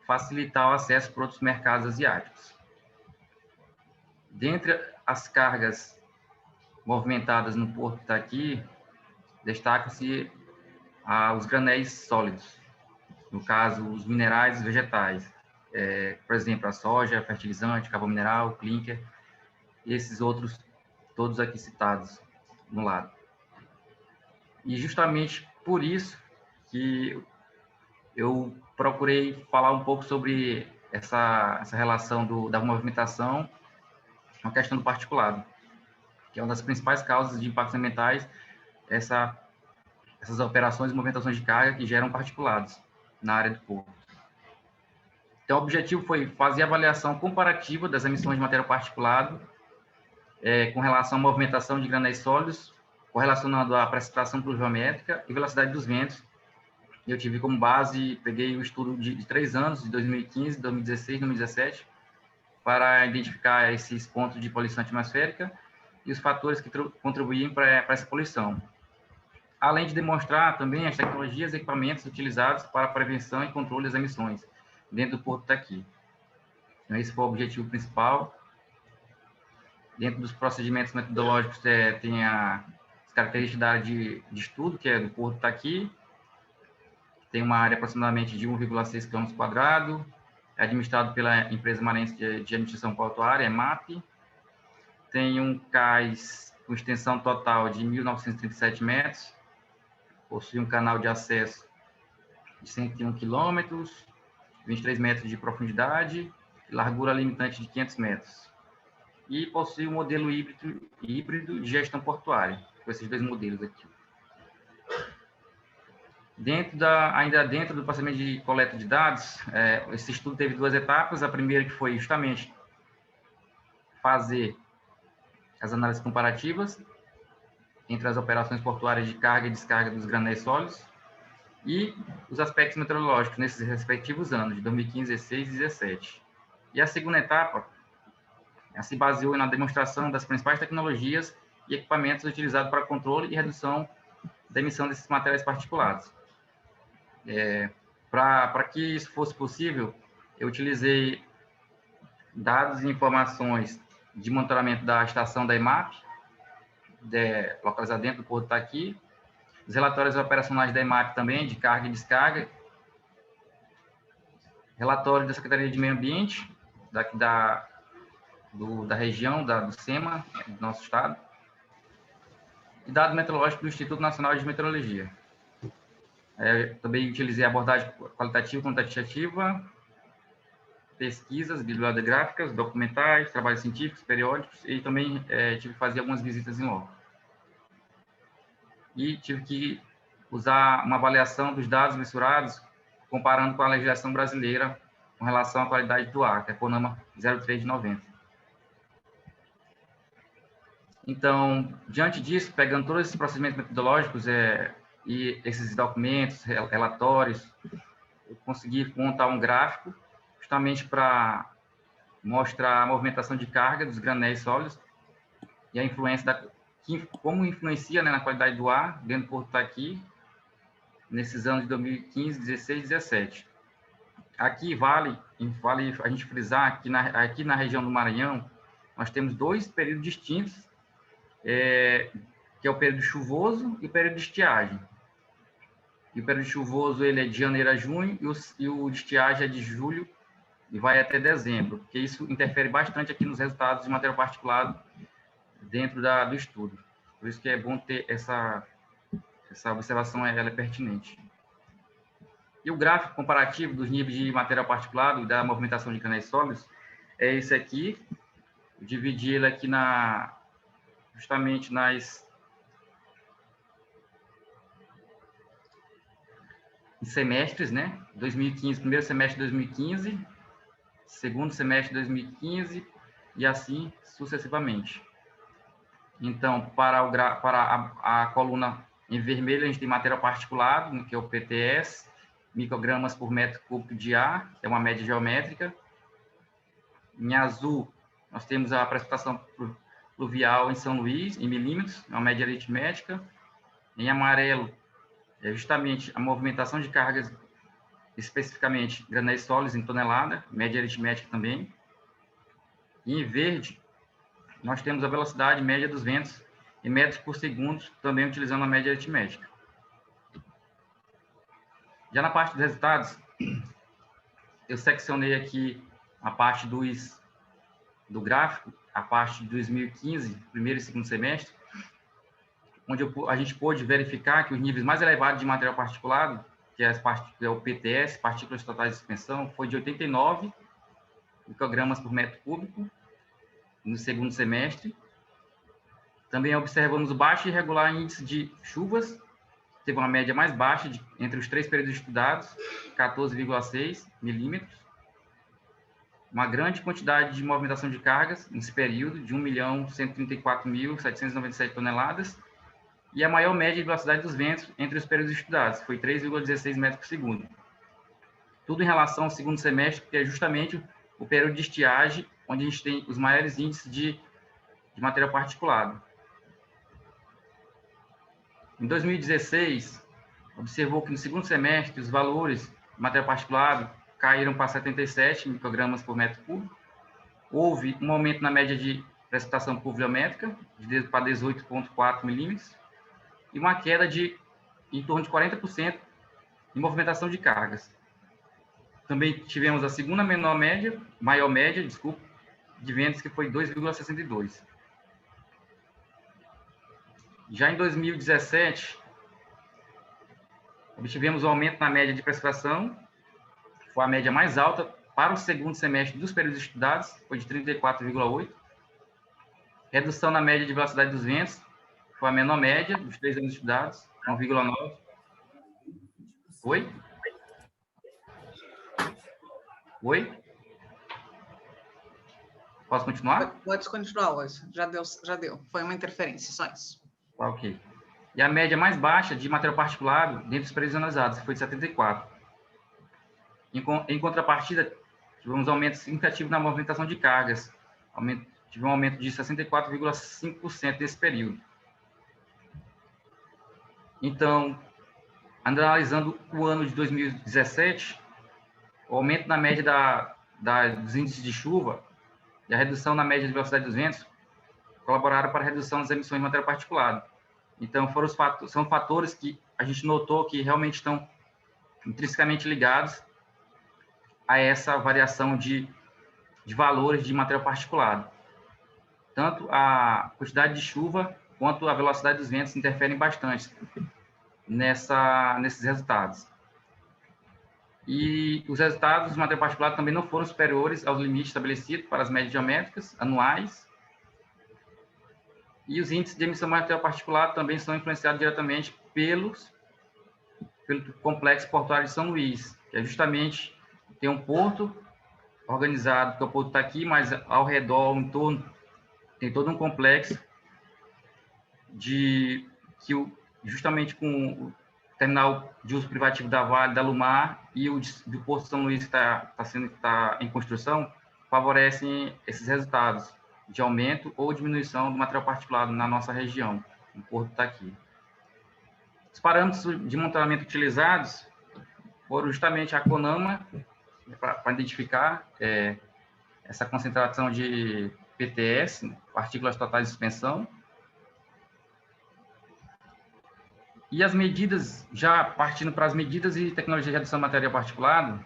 facilitar o acesso para outros mercados asiáticos. Dentre as cargas movimentadas no Porto Itaqui, destacam-se os granéis sólidos, no caso, os minerais e vegetais, por exemplo, a soja, fertilizante, carvão mineral, clinker, e esses outros, todos aqui citados no lado. E justamente por isso que eu procurei falar um pouco sobre essa relação da movimentação com a questão do particulado, que é uma das principais causas de impactos ambientais, essas operações e movimentações de carga que geram particulados na área do porto. Então, o objetivo foi fazer a avaliação comparativa das emissões de material particulado com relação à movimentação de granéis sólidos, correlacionando a precipitação pluviométrica e velocidade dos ventos. Eu tive como base, peguei o estudo de 3 anos, de 2015, 2016 e 2017, para identificar esses pontos de poluição atmosférica e os fatores que contribuem para essa poluição. Além de demonstrar também as tecnologias e equipamentos utilizados para a prevenção e controle das emissões dentro do Porto Itaqui. Então, esse foi o objetivo principal. Dentro dos procedimentos metodológicos, tem as características da área de estudo, que é do Porto Itaqui. Tem uma área aproximadamente de 1,6 km², é administrado pela Empresa Maranhense de Administração Portuária, EMAP. Tem um cais com extensão total de 1.937 metros, possui um canal de acesso de 101 quilômetros, 23 metros de profundidade, largura limitante de 500 metros. E possui um modelo híbrido de gestão portuária, com esses 2 modelos aqui. Ainda dentro do procedimento de coleta de dados, esse estudo teve 2 etapas. A primeira que foi justamente fazer as análises comparativas entre as operações portuárias de carga e descarga dos granéis sólidos e os aspectos meteorológicos nesses respectivos anos, de 2015, 2016 e 2017. E a segunda etapa se baseou na demonstração das principais tecnologias e equipamentos utilizados para controle e redução da emissão desses materiais particulados. Para que isso fosse possível, eu utilizei dados e informações de monitoramento da estação da EMAP, localizada dentro do Porto Itaqui, os relatórios operacionais da EMAP também, de carga e descarga, relatório da Secretaria de Meio Ambiente, da região, do SEMA, do nosso estado, e dado meteorológico do Instituto Nacional de Meteorologia. Também utilizei abordagem qualitativa e quantitativa, pesquisas bibliográficas, documentais, trabalhos científicos, periódicos, e também tive que fazer algumas visitas em loco. E tive que usar uma avaliação dos dados mensurados, comparando com a legislação brasileira com relação à qualidade do ar, que é a CONAMA 03 de 90. Então, diante disso, pegando todos esses procedimentos metodológicos e esses documentos, relatórios, eu consegui montar um gráfico justamente para mostrar a movimentação de carga dos granéis sólidos e a influência como influencia, né, na qualidade do ar dentro do Porto Itaqui nesses anos de 2015, 16 e 17. Aqui vale a gente frisar que aqui na região do Maranhão nós temos 2 períodos distintos, que é o período chuvoso e o período de estiagem. E o período chuvoso ele é de janeiro a junho e o de estiagem é de julho e vai até dezembro, porque isso interfere bastante aqui nos resultados de material particulado dentro do estudo. Por isso que é bom ter essa observação, ela é pertinente. E o gráfico comparativo dos níveis de material particulado e da movimentação de granéis sólidos é esse aqui. Eu dividi ele aqui justamente em semestres, né? 2015, primeiro semestre de 2015, segundo semestre de 2015 e assim sucessivamente. Então, para a coluna em vermelho, a gente tem material particulado, que é o PTS, microgramas por metro cúbico de ar, que é uma média geométrica. Em azul, nós temos a precipitação pluvial em São Luís, em milímetros, é uma média aritmética. Em amarelo, é justamente a movimentação de cargas, especificamente granéis sólidos em tonelada, média aritmética também. E em verde, nós temos a velocidade média dos ventos em metros por segundo, também utilizando a média aritmética. Já na parte dos resultados, eu seccionei aqui a parte do gráfico, a parte de 2015, primeiro e segundo semestre, onde a gente pôde verificar que os níveis mais elevados de material particulado, que é o PTS, partículas totais de suspensão, foi de 89 microgramas por metro cúbico no segundo semestre. Também observamos o baixo e irregular índice de chuvas, teve uma média mais baixa entre os 3 períodos estudados, 14,6 milímetros. Uma grande quantidade de movimentação de cargas nesse período, de 1.134.797 toneladas, e a maior média de velocidade dos ventos entre os períodos estudados, foi 3,16 metros por segundo. Tudo em relação ao segundo semestre, que é justamente o período de estiagem, onde a gente tem os maiores índices de material particulado. Em 2016, observou que no segundo semestre os valores de material particulado caíram para 77 microgramas por metro cúbico. Houve um aumento na média de precipitação pluviométrica, para 18,4 milímetros, e uma queda de em torno de 40% em movimentação de cargas. Também tivemos a segunda maior média, de ventos, que foi 2,62. Já em 2017, obtivemos um aumento na média de precipitação, que foi a média mais alta para o segundo semestre dos períodos estudados, foi de 34,8. Redução na média de velocidade dos ventos, foi a menor média dos 3 anos estudados, 1,9. Oi? Oi? Posso continuar? Pode continuar hoje. Já deu. Foi uma interferência, só isso. Ok. E a média mais baixa de material particulado dentro dos períodos analisados foi de 74. Em contrapartida, tivemos um aumento significativo na movimentação de cargas. Tive um aumento de 64,5% nesse período. Então, analisando o ano de 2017, o aumento na média dos índices de chuva e a redução na média de velocidade dos ventos colaboraram para a redução das emissões de material particulado. Então, são fatores que a gente notou que realmente estão intrinsecamente ligados a essa variação de valores de material particulado. Tanto a quantidade de chuva quanto a velocidade dos ventos interferem bastante nesses resultados. E os resultados do material particulado também não foram superiores aos limites estabelecidos para as médias geométricas anuais. E os índices de emissão de material particulado também são influenciados diretamente pelo complexo portuário de São Luís, que é justamente tem um porto organizado, que o porto está aqui, mas ao redor, em torno, tem todo um complexo justamente com o terminal de uso privativo da Vale, da Lumar, e o do Porto de São Luís, que está em construção, favorecem esses resultados de aumento ou diminuição do material particulado na nossa região. O Porto está aqui. Os parâmetros de monitoramento utilizados foram justamente a CONAMA, para identificar essa concentração de PTS, partículas totais de suspensão. E as medidas, já partindo para as medidas e tecnologia de redução de material particulado,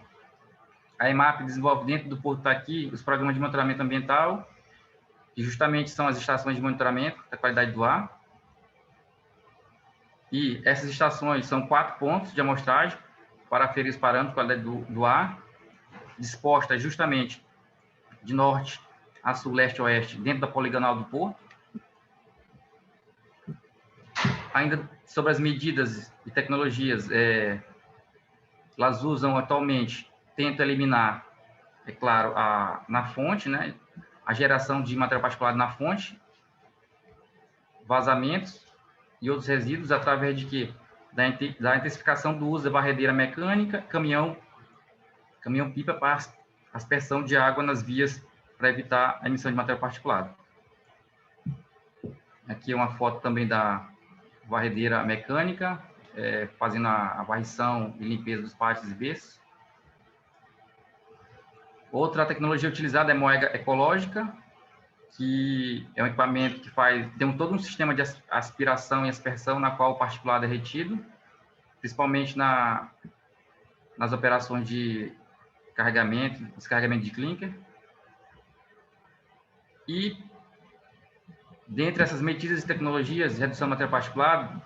a EMAP desenvolve dentro do Porto Itaqui os programas de monitoramento ambiental, que justamente são as estações de monitoramento da qualidade do ar. E essas estações são 4 pontos de amostragem para aferir os parâmetros de qualidade do ar, dispostas justamente de norte a sul, leste a oeste, dentro da poligonal do Porto. Ainda sobre as medidas e tecnologias, elas usam atualmente, tentam eliminar, é claro, na fonte, né, a geração de material particulado na fonte, vazamentos e outros resíduos através de quê? Da intensificação do uso da varredeira mecânica, caminhão-pipa para aspersão de água nas vias para evitar a emissão de material particulado. Aqui é uma foto também da varredeira mecânica, fazendo a varrição e limpeza dos pátios e berços. Outra tecnologia utilizada é a moega ecológica, que é um equipamento que tem todo um sistema de aspiração e aspersão na qual o particulado é retido, principalmente nas operações de carregamento, descarregamento de clinker. E, dentre essas medidas e tecnologias de redução do material particulado,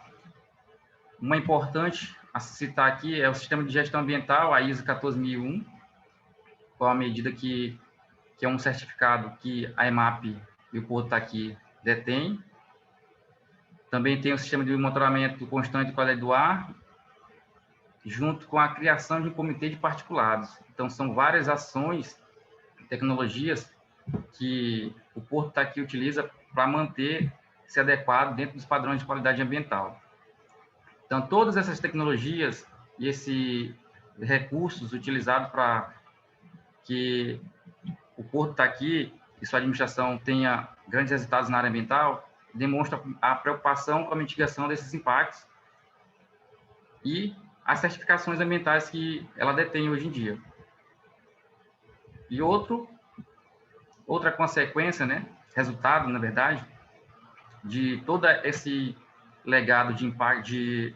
uma importante a citar aqui é o Sistema de Gestão Ambiental, a ISO 14001, qual a medida que é um certificado que a EMAP e o Porto Itaqui detém. Também tem o Sistema de Monitoramento Constante de Qualidade do Ar, junto com a criação de um comitê de particulados. Então, são várias ações, tecnologias que o Porto Itaqui utiliza para manter-se adequado dentro dos padrões de qualidade ambiental. Então, todas essas tecnologias e esses recursos utilizados para que o Porto Itaqui e sua administração tenha grandes resultados na área ambiental, demonstra a preocupação com a mitigação desses impactos e as certificações ambientais que ela detém hoje em dia. E outra consequência, né, resultado, na verdade, de todo esse legado de impacto, de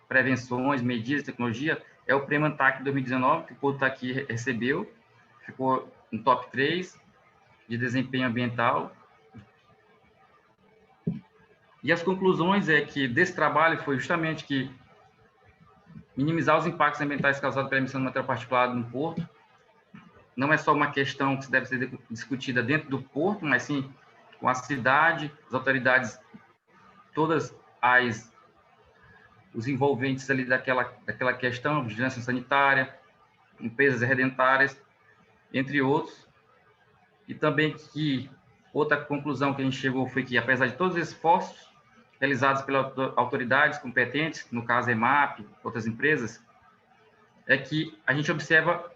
prevenções, medidas, tecnologia, é o Prêmio ANTAC 2019, que o Porto Itaqui recebeu, ficou no top 3 de desempenho ambiental. E as conclusões que desse trabalho foi justamente que minimizar os impactos ambientais causados pela emissão de material particulado no porto não é só uma questão que deve ser discutida dentro do porto, mas sim com a cidade, as autoridades, todas os envolventes ali daquela questão, vigilância sanitária, empresas redentárias, entre outros. E também que outra conclusão que a gente chegou foi que, apesar de todos os esforços realizados pelas autoridades competentes, no caso a EMAP, outras empresas, é que a gente observa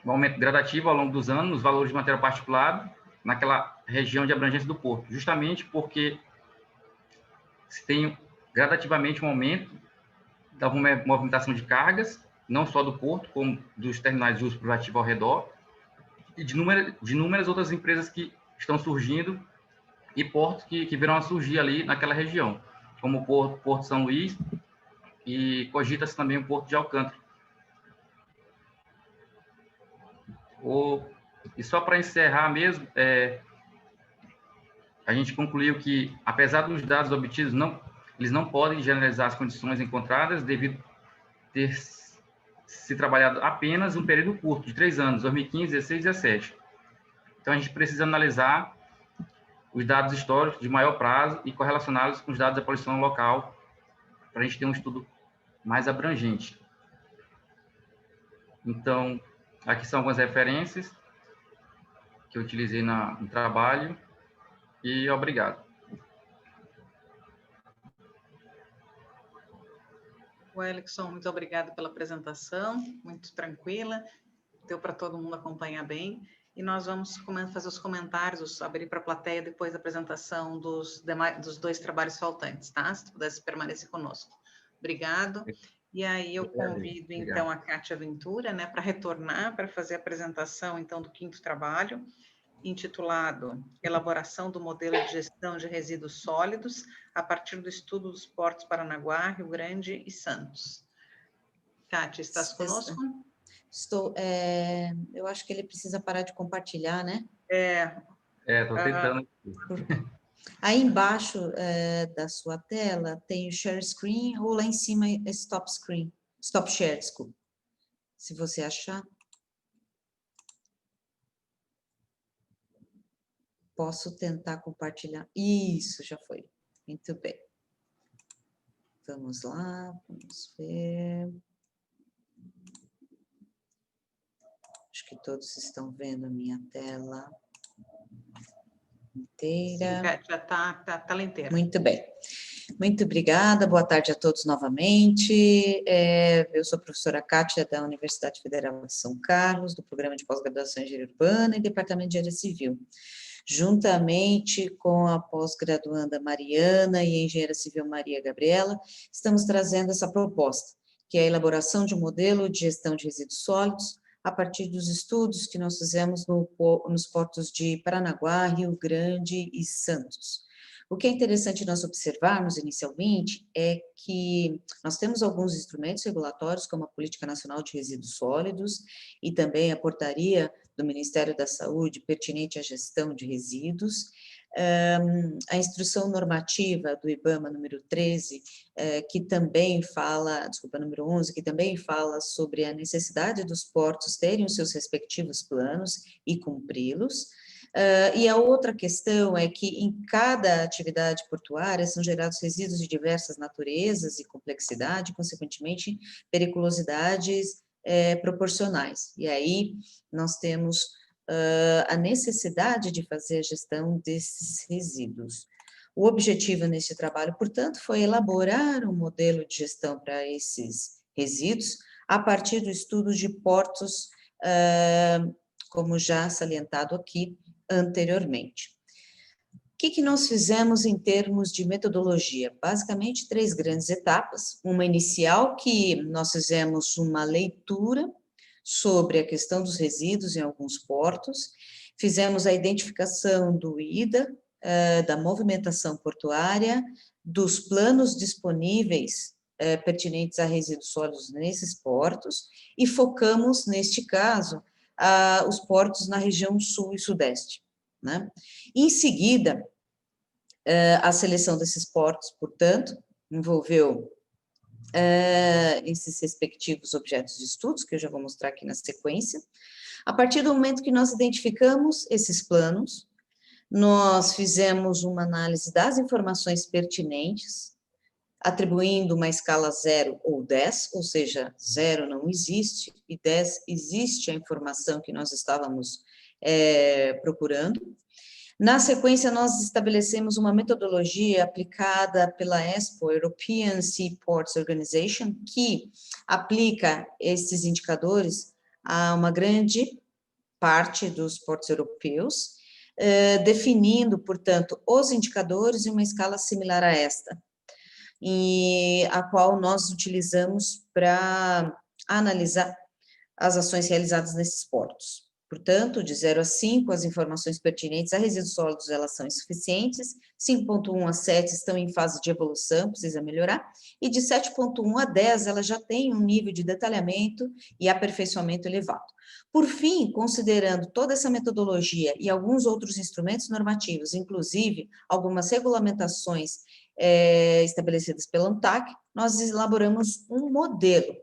um aumento gradativo ao longo dos anos nos valores de material particulado naquela região de abrangência do porto, justamente porque se tem gradativamente um aumento da movimentação de cargas, não só do porto, como dos terminais de uso privativo ao redor, e de inúmeras outras empresas que estão surgindo e portos que virão a surgir ali naquela região, como o Porto São Luís e cogita-se também o Porto de Alcântara. E só para encerrar mesmo, a gente concluiu que, apesar dos dados obtidos, eles não podem generalizar as condições encontradas devido ter se trabalhado apenas um período curto, de 3 anos, 2015, 16 e 17. Então, a gente precisa analisar os dados históricos de maior prazo e correlacioná-los com os dados da poluição local, para a gente ter um estudo mais abrangente. Então, aqui são algumas referências que eu utilizei no trabalho, e obrigado. Wellington, muito obrigada pela apresentação, muito tranquila, deu para todo mundo acompanhar bem, e nós vamos fazer os comentários, abrir para a plateia depois da apresentação dos 2 trabalhos faltantes, tá? Se tu pudesse permanecer conosco. Obrigado. E aí eu convido, então, a Kátia Ventura, né, para retornar, para fazer a apresentação, então, do 5º trabalho, intitulado Elaboração do Modelo de Gestão de Resíduos Sólidos a partir do estudo dos portos Paranaguá, Rio Grande e Santos. Kátia, estás conosco? Estou. Eu acho que ele precisa parar de compartilhar, né? Estou tentando. Aí embaixo da sua tela tem o Share Screen, ou lá em cima é Stop Screen, Stop Share, desculpa. Se você achar. Posso tentar compartilhar. Isso, já foi. Muito bem. Vamos lá, vamos ver. Acho que todos estão vendo a minha tela inteira. Sim, já está a tela inteira. Muito bem. Muito obrigada, boa tarde a todos novamente. Eu sou a professora Kátia, da Universidade Federal de São Carlos, do Programa de Pós-Graduação em Engenharia Urbana e Departamento de Engenharia Civil. Juntamente com a pós-graduanda Mariana e a engenheira civil Maria Gabriela, estamos trazendo essa proposta, que é a elaboração de um modelo de gestão de resíduos sólidos a partir dos estudos que nós fizemos nos portos de Paranaguá, Rio Grande e Santos. O que é interessante nós observarmos inicialmente é que nós temos alguns instrumentos regulatórios, como a Política Nacional de Resíduos Sólidos e também a portaria do Ministério da Saúde pertinente à gestão de resíduos, a instrução normativa do IBAMA número 13, que também fala, número 11, que também fala sobre a necessidade dos portos terem os seus respectivos planos e cumpri-los. E a outra questão é que em cada atividade portuária são gerados resíduos de diversas naturezas e complexidade, consequentemente periculosidades proporcionais. E aí nós temos a necessidade de fazer a gestão desses resíduos. O objetivo neste trabalho, portanto, foi elaborar um modelo de gestão para esses resíduos a partir do estudo de portos, como já salientado aqui anteriormente. O que nós fizemos em termos de metodologia? Basicamente, 3 grandes etapas. Uma inicial, que nós fizemos uma leitura sobre a questão dos resíduos em alguns portos, fizemos a identificação do IDA, da movimentação portuária, dos planos disponíveis pertinentes a resíduos sólidos nesses portos, e focamos, neste caso, os portos na região sul e sudeste, né? Em seguida, a seleção desses portos, portanto, envolveu esses respectivos objetos de estudos, que eu já vou mostrar aqui na sequência. A partir do momento que nós identificamos esses planos, nós fizemos uma análise das informações pertinentes, atribuindo uma escala 0 ou 10, ou seja, 0 não existe, e 10 existe a informação que nós estávamos procurando. Na sequência, nós estabelecemos uma metodologia aplicada pela ESPO, European Seaports Organization, que aplica esses indicadores a uma grande parte dos portos europeus, definindo, portanto, os indicadores em uma escala similar a esta, e a qual nós utilizamos para analisar as ações realizadas nesses portos. Portanto, de 0 a 5, as informações pertinentes a resíduos sólidos, elas são insuficientes, 5.1 a 7 estão em fase de evolução, precisa melhorar, e de 7.1 a 10, ela já tem um nível de detalhamento e aperfeiçoamento elevado. Por fim, considerando toda essa metodologia e alguns outros instrumentos normativos, inclusive algumas regulamentações estabelecidas pela ANTAC, nós elaboramos um modelo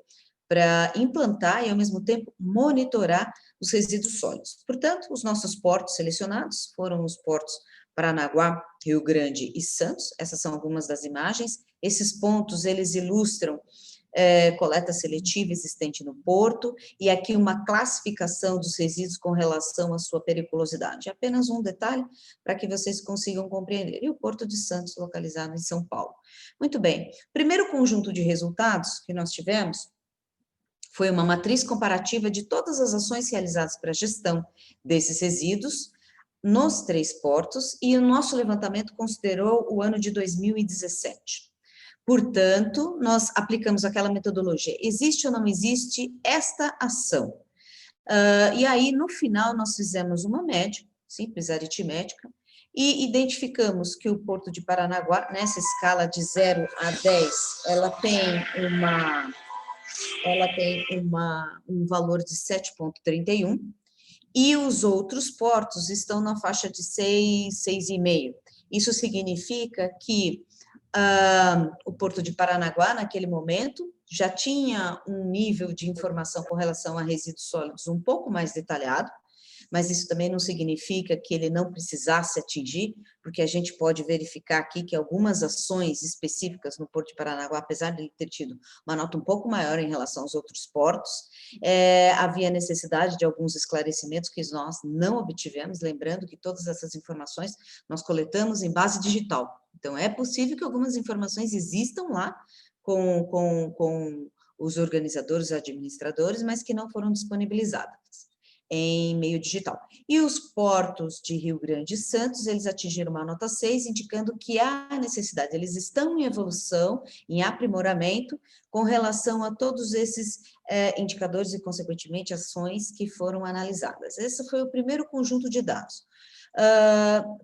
para implantar e, ao mesmo tempo, monitorar os resíduos sólidos. Portanto, os nossos portos selecionados foram os portos Paranaguá, Rio Grande e Santos. Essas são algumas das imagens. Esses pontos, eles ilustram coleta seletiva existente no porto, e aqui uma classificação dos resíduos com relação à sua periculosidade. Apenas um detalhe para que vocês consigam compreender. E o Porto de Santos, localizado em São Paulo. Muito bem. Primeiro conjunto de resultados que nós tivemos foi uma matriz comparativa de todas as ações realizadas para a gestão desses resíduos nos 3 portos, e o nosso levantamento considerou o ano de 2017. Portanto, nós aplicamos aquela metodologia, existe ou não existe esta ação? E aí, no final, nós fizemos uma média, simples aritmética, e identificamos que o Porto de Paranaguá, nessa escala de 0 a 10, ela tem um valor de 7,31, e os outros portos estão na faixa de 6, 6,5. Isso significa que o Porto de Paranaguá, naquele momento, já tinha um nível de informação com relação a resíduos sólidos um pouco mais detalhado, mas isso também não significa que ele não precisasse atingir, porque a gente pode verificar aqui que algumas ações específicas no Porto de Paranaguá, apesar de ele ter tido uma nota um pouco maior em relação aos outros portos, havia necessidade de alguns esclarecimentos que nós não obtivemos, lembrando que todas essas informações nós coletamos em base digital. Então, é possível que algumas informações existam lá com os organizadores e administradores, mas que não foram disponibilizadas em meio digital. E os portos de Rio Grande e Santos, eles atingiram uma nota 6, indicando que há necessidade, eles estão em evolução, em aprimoramento, com relação a todos esses indicadores e, consequentemente, ações que foram analisadas. Esse foi o primeiro conjunto de dados.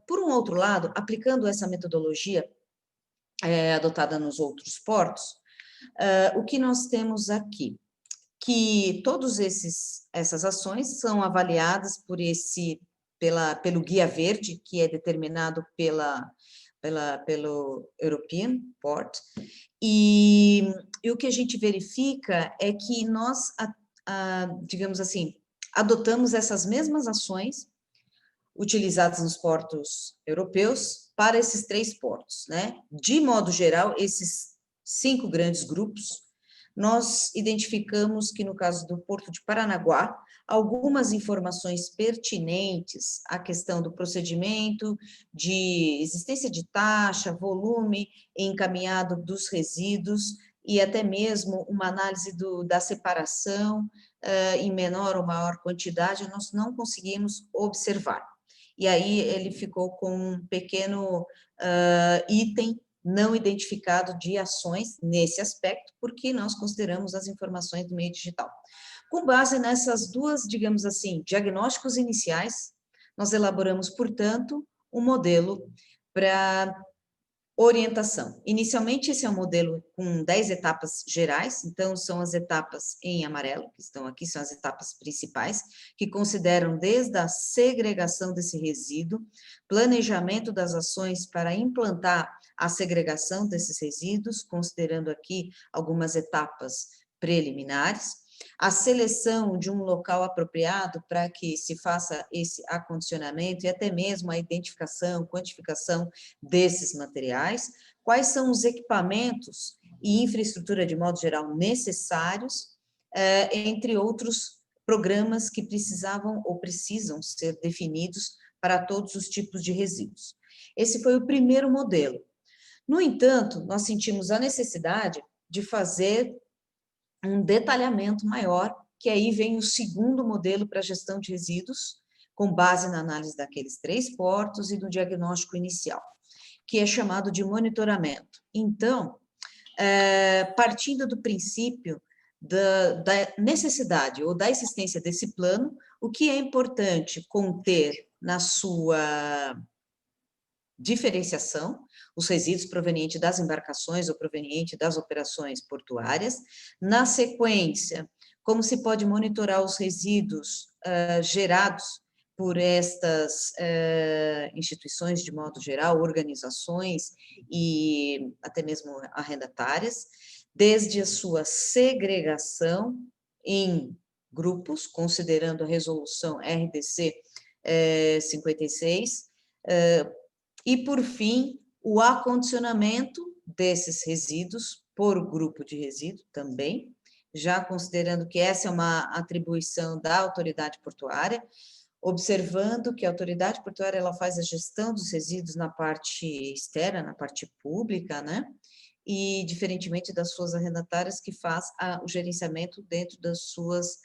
Por um outro lado, aplicando essa metodologia adotada nos outros portos, o que nós temos aqui? Que todas essas ações são avaliadas pelo Guia Verde, que é determinado pelo European Port, e o que a gente verifica é que nós, digamos assim, adotamos essas mesmas ações utilizadas nos portos europeus para esses 3 portos, né? De modo geral, esses 5 grandes grupos, nós identificamos que, no caso do Porto de Paranaguá, algumas informações pertinentes à questão do procedimento, de existência de taxa, volume encaminhado dos resíduos, e até mesmo uma análise da separação em menor ou maior quantidade, nós não conseguimos observar. E aí ele ficou com um pequeno item não identificado de ações nesse aspecto, porque nós consideramos as informações do meio digital. Com base nessas duas, digamos assim, diagnósticos iniciais, nós elaboramos, portanto, um modelo para orientação. Inicialmente, esse é um modelo com 10 etapas gerais, então são as etapas em amarelo, que estão aqui, são as etapas principais, que consideram desde a segregação desse resíduo, planejamento das ações para implantar a segregação desses resíduos, considerando aqui algumas etapas preliminares, a seleção de um local apropriado para que se faça esse acondicionamento e até mesmo a identificação, quantificação desses materiais, quais são os equipamentos e infraestrutura de modo geral necessários, entre outros programas que precisavam ou precisam ser definidos para todos os tipos de resíduos. Esse foi o primeiro modelo. No entanto, nós sentimos a necessidade de fazer um detalhamento maior, que aí vem o segundo modelo para a gestão de resíduos, com base na análise daqueles 3 portos e do diagnóstico inicial, que é chamado de monitoramento. Então, partindo do princípio da necessidade ou da existência desse plano, o que é importante conter na sua diferenciação, os resíduos provenientes das embarcações ou provenientes das operações portuárias. Na sequência, como se pode monitorar os resíduos gerados por estas instituições de modo geral, organizações e até mesmo arrendatárias, desde a sua segregação em grupos, considerando a resolução RDC 56, e, por fim, o acondicionamento desses resíduos por grupo de resíduo também, já considerando que essa é uma atribuição da autoridade portuária, observando que a autoridade portuária ela faz a gestão dos resíduos na parte externa, na parte pública, né? E, diferentemente das suas arrendatárias, que faz o gerenciamento dentro das suas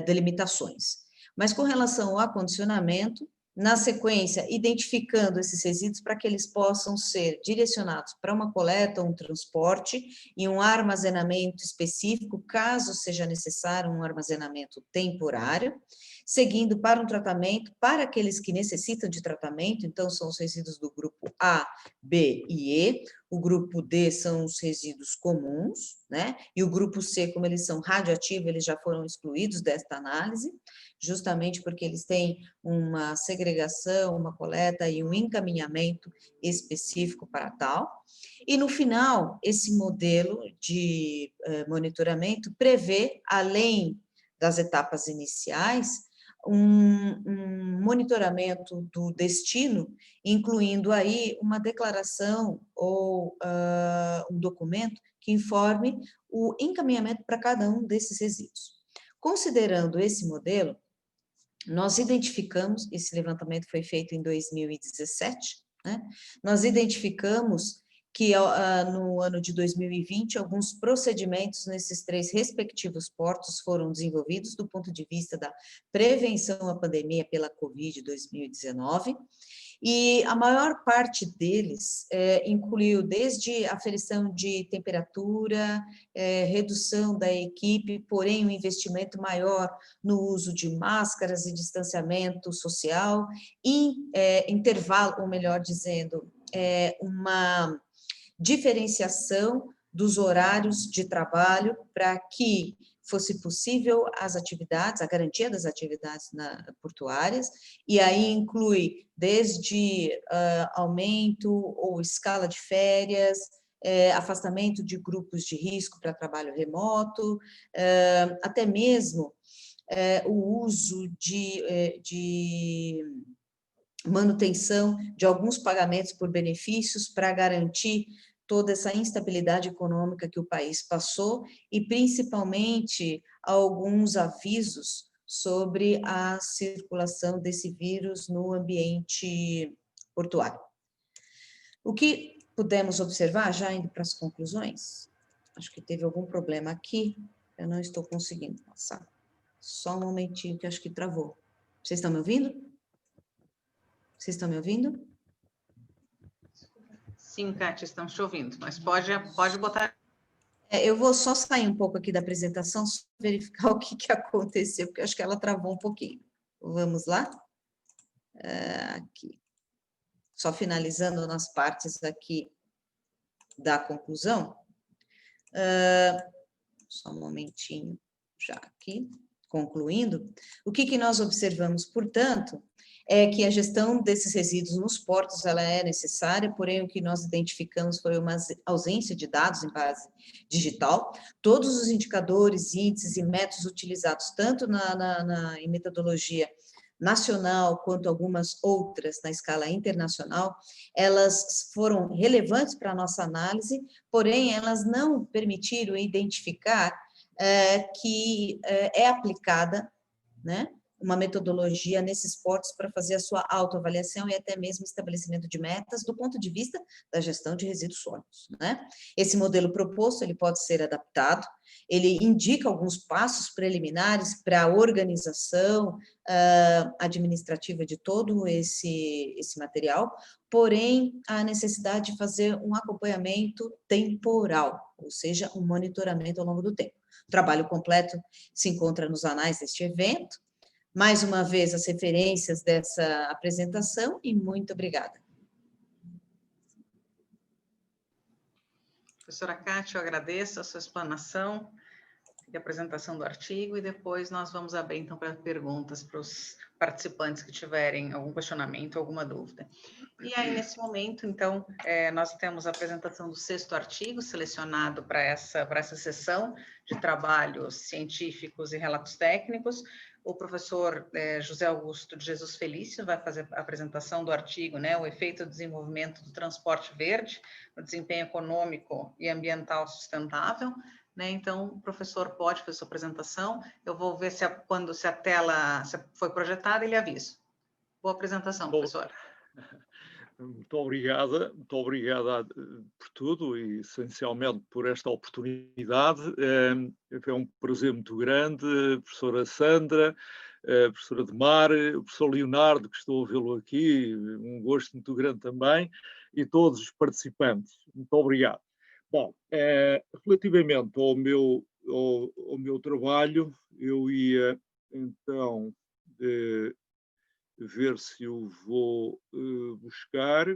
delimitações. Mas, com relação ao acondicionamento, na sequência, identificando esses resíduos para que eles possam ser direcionados para uma coleta, um transporte e um armazenamento específico, caso seja necessário um armazenamento temporário, seguindo para um tratamento para aqueles que necessitam de tratamento, então são os resíduos do grupo A, B e E, o grupo D são os resíduos comuns, né? E o grupo C, como eles são radioativos, eles já foram excluídos desta análise, justamente porque eles têm uma segregação, uma coleta e um encaminhamento específico para tal. E no final, esse modelo de monitoramento prevê, além das etapas iniciais, um monitoramento do destino, incluindo aí uma declaração ou um documento que informe o encaminhamento para cada um desses resíduos. Considerando esse modelo, nós identificamos, esse levantamento foi feito em 2017, né? Nós identificamos que no ano de 2020, alguns procedimentos nesses 3 respectivos portos foram desenvolvidos do ponto de vista da prevenção à pandemia pela Covid-2019, e a maior parte deles incluiu desde aferição de temperatura, redução da equipe, porém um investimento maior no uso de máscaras e distanciamento social, e intervalo, ou melhor dizendo, uma diferenciação dos horários de trabalho para que fosse possível as atividades, a garantia das atividades portuárias, e aí inclui desde aumento ou escala de férias, afastamento de grupos de risco para trabalho remoto, até mesmo o uso de manutenção de alguns pagamentos por benefícios para garantir toda essa instabilidade econômica que o país passou e, principalmente, alguns avisos sobre a circulação desse vírus no ambiente portuário. O que pudemos observar, já indo para as conclusões, acho que teve algum problema aqui, eu não estou conseguindo passar. Só um momentinho que acho que travou. Vocês estão me ouvindo? Vocês estão me ouvindo? Sim, Kátia, estamos te ouvindo, mas pode botar. Eu vou só sair um pouco aqui da apresentação, só verificar o que aconteceu, porque acho que ela travou um pouquinho. Vamos lá? Aqui. Só finalizando nas partes aqui da conclusão. Só um momentinho, já aqui, concluindo. O que nós observamos, portanto, é que a gestão desses resíduos nos portos ela é necessária, porém o que nós identificamos foi uma ausência de dados em base digital. Todos os indicadores, índices e métodos utilizados, tanto em metodologia nacional quanto algumas outras na escala internacional, elas foram relevantes para a nossa análise, porém elas não permitiram identificar que é aplicada, né, uma metodologia nesses portos para fazer a sua autoavaliação e até mesmo estabelecimento de metas do ponto de vista da gestão de resíduos sólidos, né? Esse modelo proposto, ele pode ser adaptado, ele indica alguns passos preliminares para a organização administrativa de todo esse material, porém, há necessidade de fazer um acompanhamento temporal, ou seja, um monitoramento ao longo do tempo. O trabalho completo se encontra nos anais deste evento. Mais uma vez, as referências dessa apresentação e muito obrigada. Professora Kátia, eu agradeço a sua explanação e a apresentação do artigo, e depois nós vamos abrir, então, para perguntas para os participantes que tiverem algum questionamento, alguma dúvida. E aí, nesse momento, então, nós temos a apresentação do 6º artigo, selecionado para essa sessão de trabalhos científicos e relatos técnicos. O professor José Augusto de Jesus Felício vai fazer a apresentação do artigo, né, o efeito do desenvolvimento do transporte verde no desempenho econômico e ambiental sustentável, né? Então, o professor pode fazer sua apresentação. Eu vou ver quando a tela foi projetada, ele avisa. Boa apresentação, professor. Muito obrigada por tudo e essencialmente por esta oportunidade. É um prazer muito grande, professora Sandra, a professora Demar, o professor Leonardo, que estou a vê-lo aqui, um gosto muito grande também, e todos os participantes. Muito obrigado. Bom, relativamente ao meu trabalho, eu ia então ver se eu vou buscar.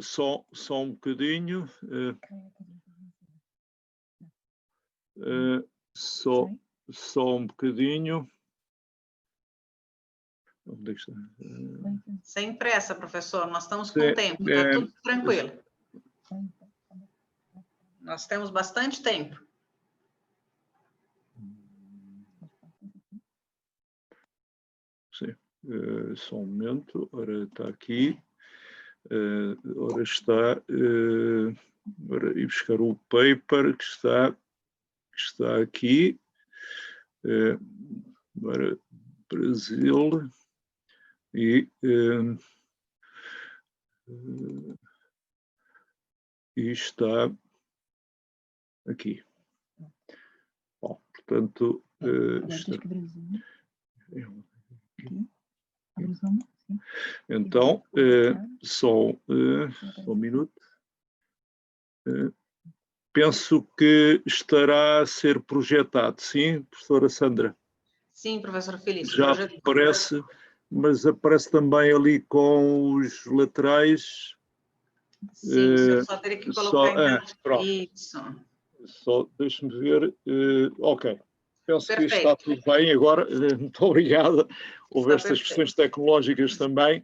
Só um bocadinho. Só um bocadinho. Onde é que está? Sem pressa, professor, nós estamos com tempo, está tudo tranquilo. Nós temos bastante tempo. Sim, só um momento. Ora, está aqui. Ora está. Ora, ir buscar o paper que está aqui. Ora, Brasil. E está aqui. Bom, portanto, então, só um minuto. Penso que estará a ser projetado, sim, professora Sandra? Sim, professor Felício. Já aparece, mas aparece também ali com os laterais. Sim, o senhor só teria que colocar isso. Só deixe-me ver. Ok. Penso Perfeito. que está tudo bem agora. Muito obrigada. Houve Está estas perfeito. questões tecnológicas também.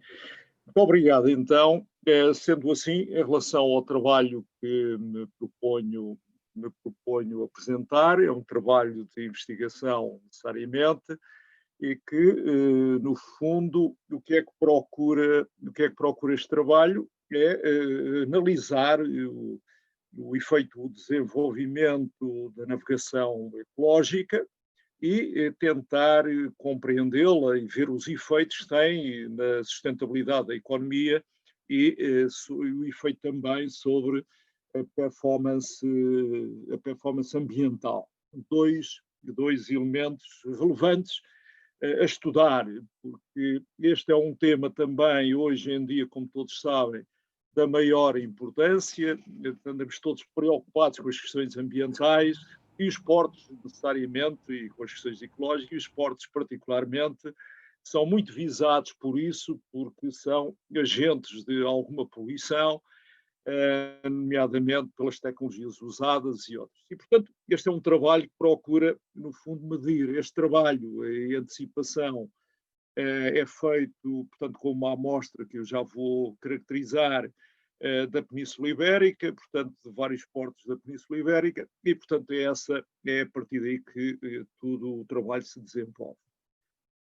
Muito obrigado. Então, sendo assim, em relação ao trabalho que me proponho apresentar, é um trabalho de investigação necessariamente, e que, no fundo, o que é que procura este trabalho é analisar o efeito do desenvolvimento da navegação ecológica e tentar compreendê-la e ver os efeitos que tem na sustentabilidade da economia e o efeito também sobre a performance ambiental. Dois elementos relevantes a estudar, porque este é um tema também, hoje em dia, como todos sabem, da maior importância. Andamos todos preocupados com as questões ambientais e os portos, necessariamente, e com as questões ecológicas, e os portos, particularmente, são muito visados por isso, porque são agentes de alguma poluição, nomeadamente pelas tecnologias usadas e outras. E, portanto, este é um trabalho que procura, no fundo, medir. Este trabalho em antecipação é feito, portanto, com uma amostra que eu já vou caracterizar da Península Ibérica, portanto, de vários portos da Península Ibérica, e, portanto, é a partir daí que todo o trabalho se desenvolve.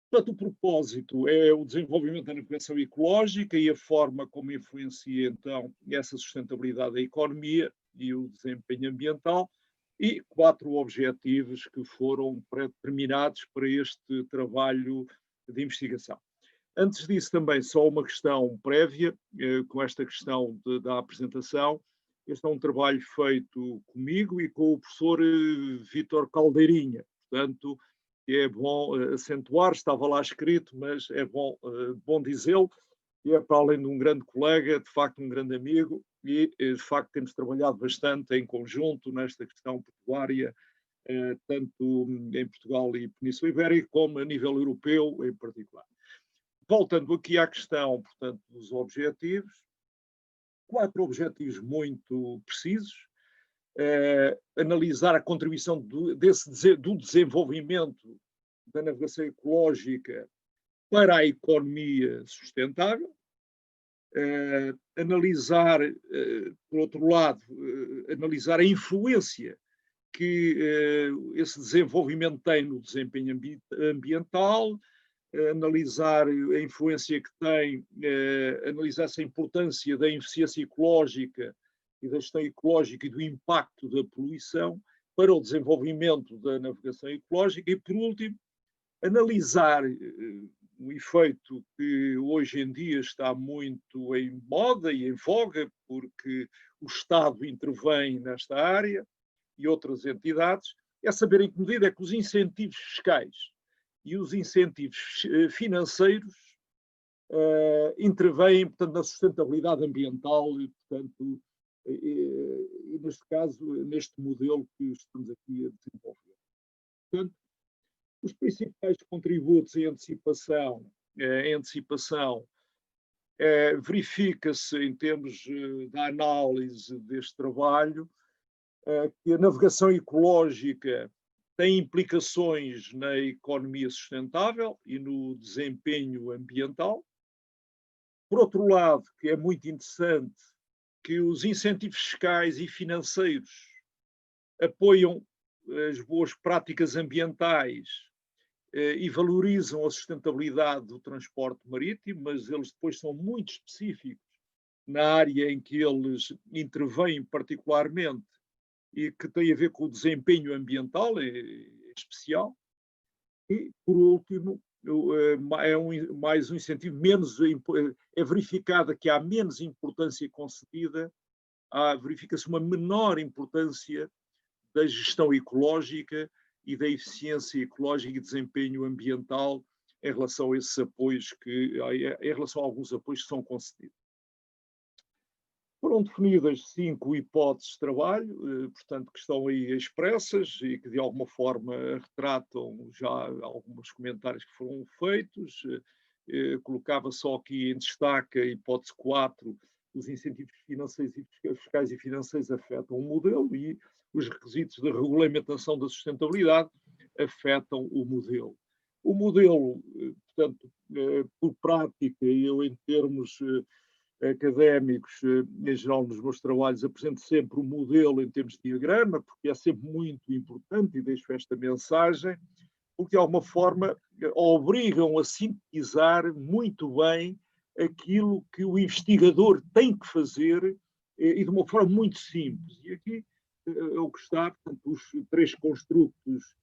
Portanto, o propósito é o desenvolvimento da navegação ecológica e a forma como influencia, então, essa sustentabilidade da economia e o desempenho ambiental, e 4 objetivos que foram pré-determinados para este trabalho de investigação. Antes disso, também, só uma questão prévia, com esta questão da apresentação. Este é um trabalho feito comigo e com o professor Vítor Caldeirinha, portanto, é bom acentuar, estava lá escrito, mas é bom dizê-lo, e é para além de um grande colega, de facto um grande amigo, e de facto temos trabalhado bastante em conjunto nesta questão portuária, tanto em Portugal e Península Ibérica, como a nível europeu em particular. Voltando aqui à questão, portanto, dos objetivos, 4 objetivos muito precisos. Analisar a contribuição do desenvolvimento da navegação ecológica para a economia sustentável, analisar, por outro lado, analisar a influência que esse desenvolvimento tem no desempenho ambiental, analisar a influência que tem, analisar essa importância da eficiência ecológica e da gestão ecológica e do impacto da poluição para o desenvolvimento da navegação ecológica e, por último, analisar, um efeito que hoje em dia está muito em moda e em voga, porque o Estado intervém nesta área e outras entidades, é saber em que medida é que os incentivos fiscais e os incentivos financeiros intervêm, portanto, na sustentabilidade ambiental e, portanto, e neste caso, neste modelo que estamos aqui a desenvolver. Portanto, os principais contributos em antecipação, verifica-se em termos da análise deste trabalho que a navegação ecológica tem implicações na economia sustentável e no desempenho ambiental. Por outro lado, que é muito interessante, que os incentivos fiscais e financeiros apoiam as boas práticas ambientais e valorizam a sustentabilidade do transporte marítimo, mas eles depois são muito específicos na área em que eles intervêm particularmente e que tem a ver com o desempenho ambiental especial. E, por último, mais um incentivo, é verificada que há menos importância concedida, verifica-se uma menor importância da gestão ecológica e da eficiência ecológica e desempenho ambiental em relação a esses apoios, em relação a alguns apoios que são concedidos. Foram definidas 5 hipóteses de trabalho, portanto, que estão aí expressas e que de alguma forma retratam já alguns comentários que foram feitos. Colocava só aqui em destaque a hipótese 4, os incentivos fiscais e financeiros afetam o modelo e os requisitos de regulamentação da sustentabilidade afetam o modelo. O modelo, portanto, por prática, eu em termos académicos, em geral nos meus trabalhos, apresento sempre o modelo em termos de diagrama, porque é sempre muito importante, e deixo esta mensagem, porque de alguma forma obrigam a sintetizar muito bem aquilo que o investigador tem que fazer e de uma forma muito simples. E aqui eu gostava, portanto, os 3 construtos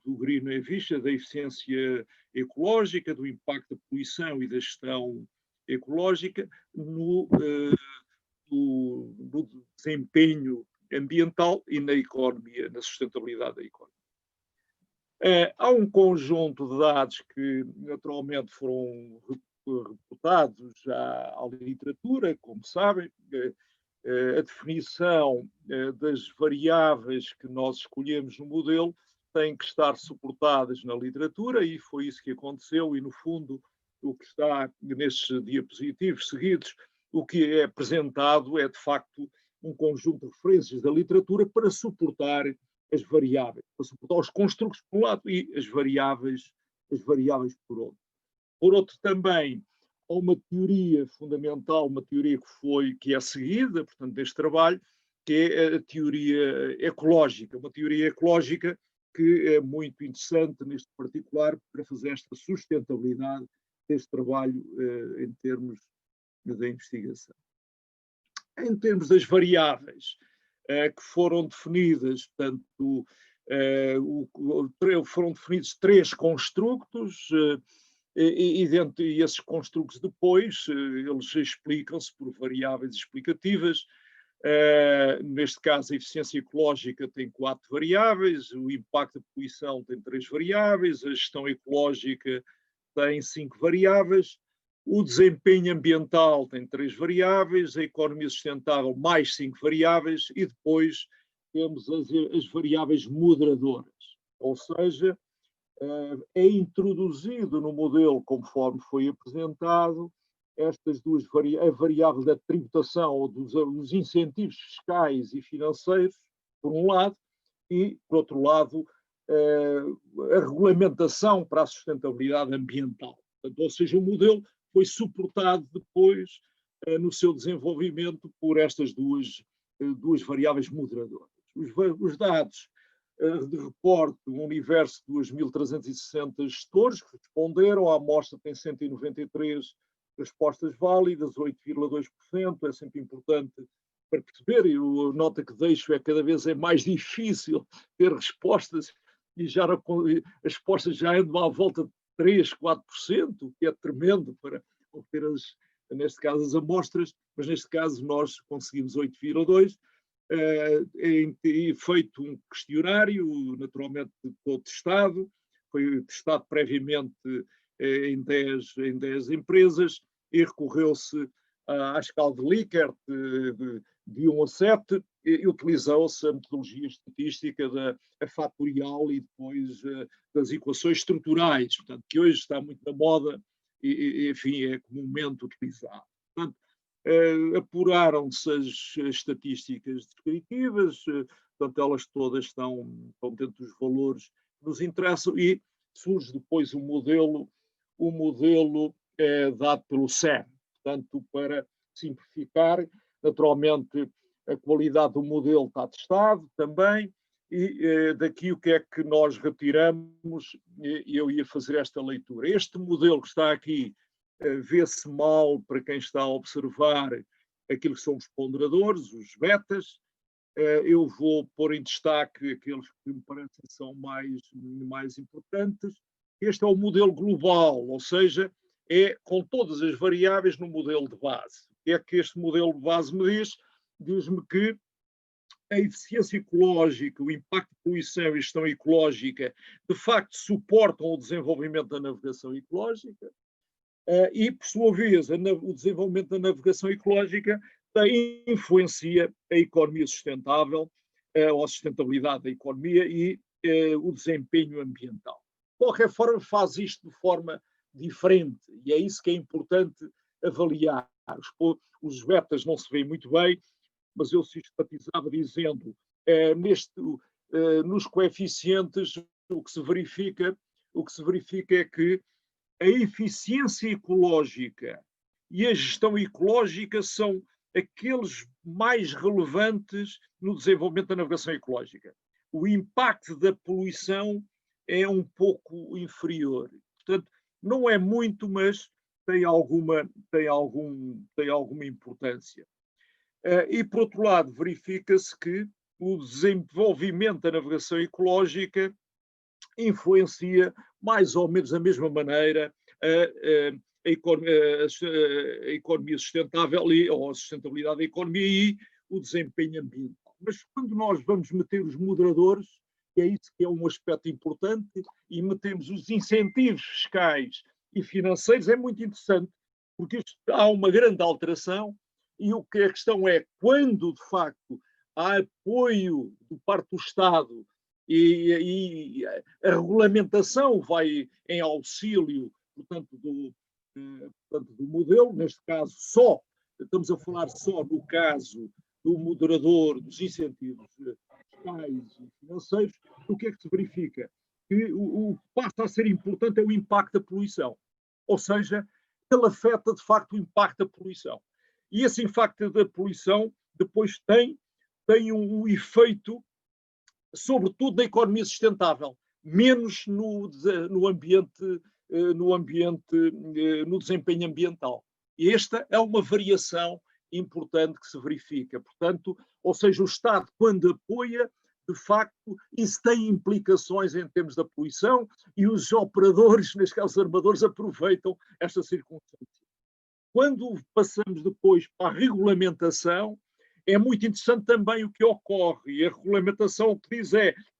do Green Efficiency, da eficiência ecológica, do impacto da poluição e da gestão ecológica no desempenho ambiental e na economia, na sustentabilidade da economia. Há um conjunto de dados que naturalmente foram reportados já à literatura, como sabem. A definição das variáveis que nós escolhemos no modelo tem que estar suportadas na literatura e foi isso que aconteceu e, no fundo, o que está nestes diapositivos seguidos, o que é apresentado é, de facto, um conjunto de referências da literatura para suportar as variáveis, para suportar os construtos por um lado e as variáveis por outro. Por outro, também, há uma teoria fundamental, uma teoria que é seguida, portanto, deste trabalho, que é a teoria ecológica, uma teoria ecológica que é muito interessante, neste particular, para fazer esta sustentabilidade deste trabalho em termos da investigação. Em termos das variáveis que foram definidas, portanto, foram definidos 3 construtos e esses construtos depois, eles explicam-se por variáveis explicativas. Neste caso, a eficiência ecológica tem 4 variáveis, o impacto da poluição tem 3 variáveis, a gestão ecológica tem 5 variáveis, o desempenho ambiental tem 3 variáveis, a economia sustentável mais 5 variáveis e depois temos as variáveis moderadoras, ou seja, é introduzido no modelo, conforme foi apresentado, estas duas a variável da tributação ou dos incentivos fiscais e financeiros, por um lado, e, por outro lado, a regulamentação para a sustentabilidade ambiental. Portanto, ou seja, o modelo foi suportado depois no seu desenvolvimento por estas duas variáveis moderadoras. Os dados de reporte do universo de 2.360 gestores que responderam, a amostra tem 193 respostas válidas, 8,2%, é sempre importante para perceber, e a nota que deixo é que cada vez é mais difícil ter respostas, e já as respostas já andam à volta de 3, 4%, o que é tremendo para obter, neste caso, as amostras, mas neste caso nós conseguimos 8,2%. Feito um questionário, naturalmente todo testado, foi testado previamente em 10 empresas e recorreu-se à escala de Likert de 1 a 7 e utilizou-se a metodologia estatística da fatorial e depois das equações estruturais, portanto, que hoje está muito na moda e enfim, é comumente utilizado. Portanto, apuraram-se as estatísticas descritivas, portanto, elas todas estão dentro dos valores que nos interessam e surge depois o modelo dado pelo CERN. Portanto, para simplificar, naturalmente, a qualidade do modelo está testado também e daqui o que é que nós retiramos, eu ia fazer esta leitura. Este modelo que está aqui vê-se mal para quem está a observar aquilo que são os ponderadores, os betas. Eu vou pôr em destaque aqueles que me parecem são mais importantes. Este é o modelo global, ou seja, é com todas as variáveis no modelo de base. O que é que este modelo de base me diz? Diz-me que a eficiência ecológica, o impacto de poluição e gestão ecológica, de facto, suportam o desenvolvimento da navegação ecológica. E, por sua vez, o desenvolvimento da navegação ecológica influencia a economia sustentável, ou a sustentabilidade da economia e o desempenho ambiental. De qualquer forma, faz isto de forma diferente e é isso que é importante avaliar. Os betas não se veem muito bem, mas eu sistematizava dizendo, nos coeficientes, o que se verifica é que a eficiência ecológica e a gestão ecológica são aqueles mais relevantes no desenvolvimento da navegação ecológica. O impacto da poluição é um pouco inferior. Portanto, não é muito, mas tem alguma importância. E, por outro lado, verifica-se que o desenvolvimento da navegação ecológica influencia mais ou menos da mesma maneira a economia sustentável ou a sustentabilidade da economia e o desempenho ambiental. Mas quando nós vamos meter os moderadores, que é isso que é um aspecto importante, e metemos os incentivos fiscais e financeiros, é muito interessante, porque há uma grande alteração e o que a questão é, quando de facto há apoio por parte do Estado e a regulamentação vai em auxílio, portanto, do modelo, neste caso estamos a falar só no caso do moderador, dos incentivos fiscais e financeiros, o que é que se verifica? Que o que passa a ser importante é o impacto da poluição, ou seja, ele afeta de facto o impacto da poluição. E esse impacto da poluição depois tem um efeito sobretudo na economia sustentável, menos no desempenho ambiental. E esta é uma variação importante que se verifica. Portanto, ou seja, o Estado, quando apoia, de facto, isso tem implicações em termos da poluição e os operadores, neste caso os armadores, aproveitam esta circunstância. Quando passamos depois para a regulamentação, é muito interessante também o que ocorre, e a regulamentação o que diz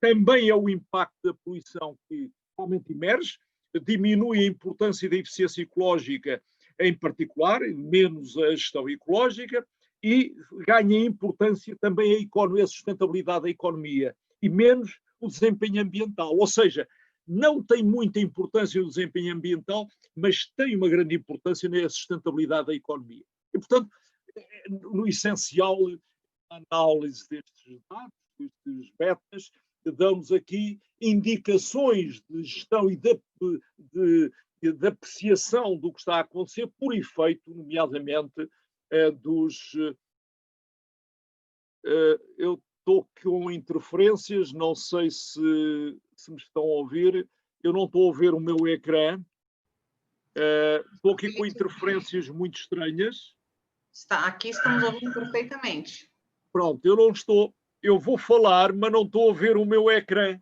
também é o impacto da poluição que realmente emerge, diminui a importância da eficiência ecológica em particular, menos a gestão ecológica, e ganha importância também a sustentabilidade da economia, e menos o desempenho ambiental. Ou seja, não tem muita importância o desempenho ambiental, mas tem uma grande importância na sustentabilidade da economia. E, portanto, no essencial, a análise destes dados, destes betas, dão-nos aqui indicações de gestão e de apreciação do que está a acontecer por efeito, nomeadamente, eu estou com interferências, não sei se me estão a ouvir, eu não estou a ver o meu ecrã, estou aqui com interferências muito estranhas. Aqui estamos ouvindo perfeitamente. Pronto, eu vou falar, mas não estou a ver o meu ecrã.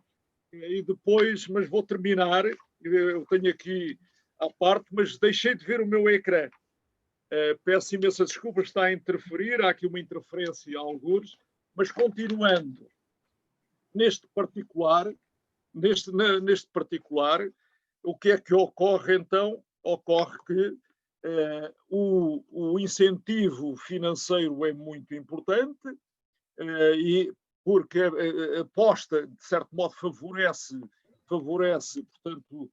E depois, mas vou terminar. eu tenho aqui à parte, mas deixei de ver o meu ecrã. Peço imensa desculpa, está a interferir, há aqui uma interferência a algures, mas continuando, neste particular, o que é que ocorre então? Ocorre que o incentivo financeiro é muito importante, e porque a aposta, de certo modo, favorece, portanto,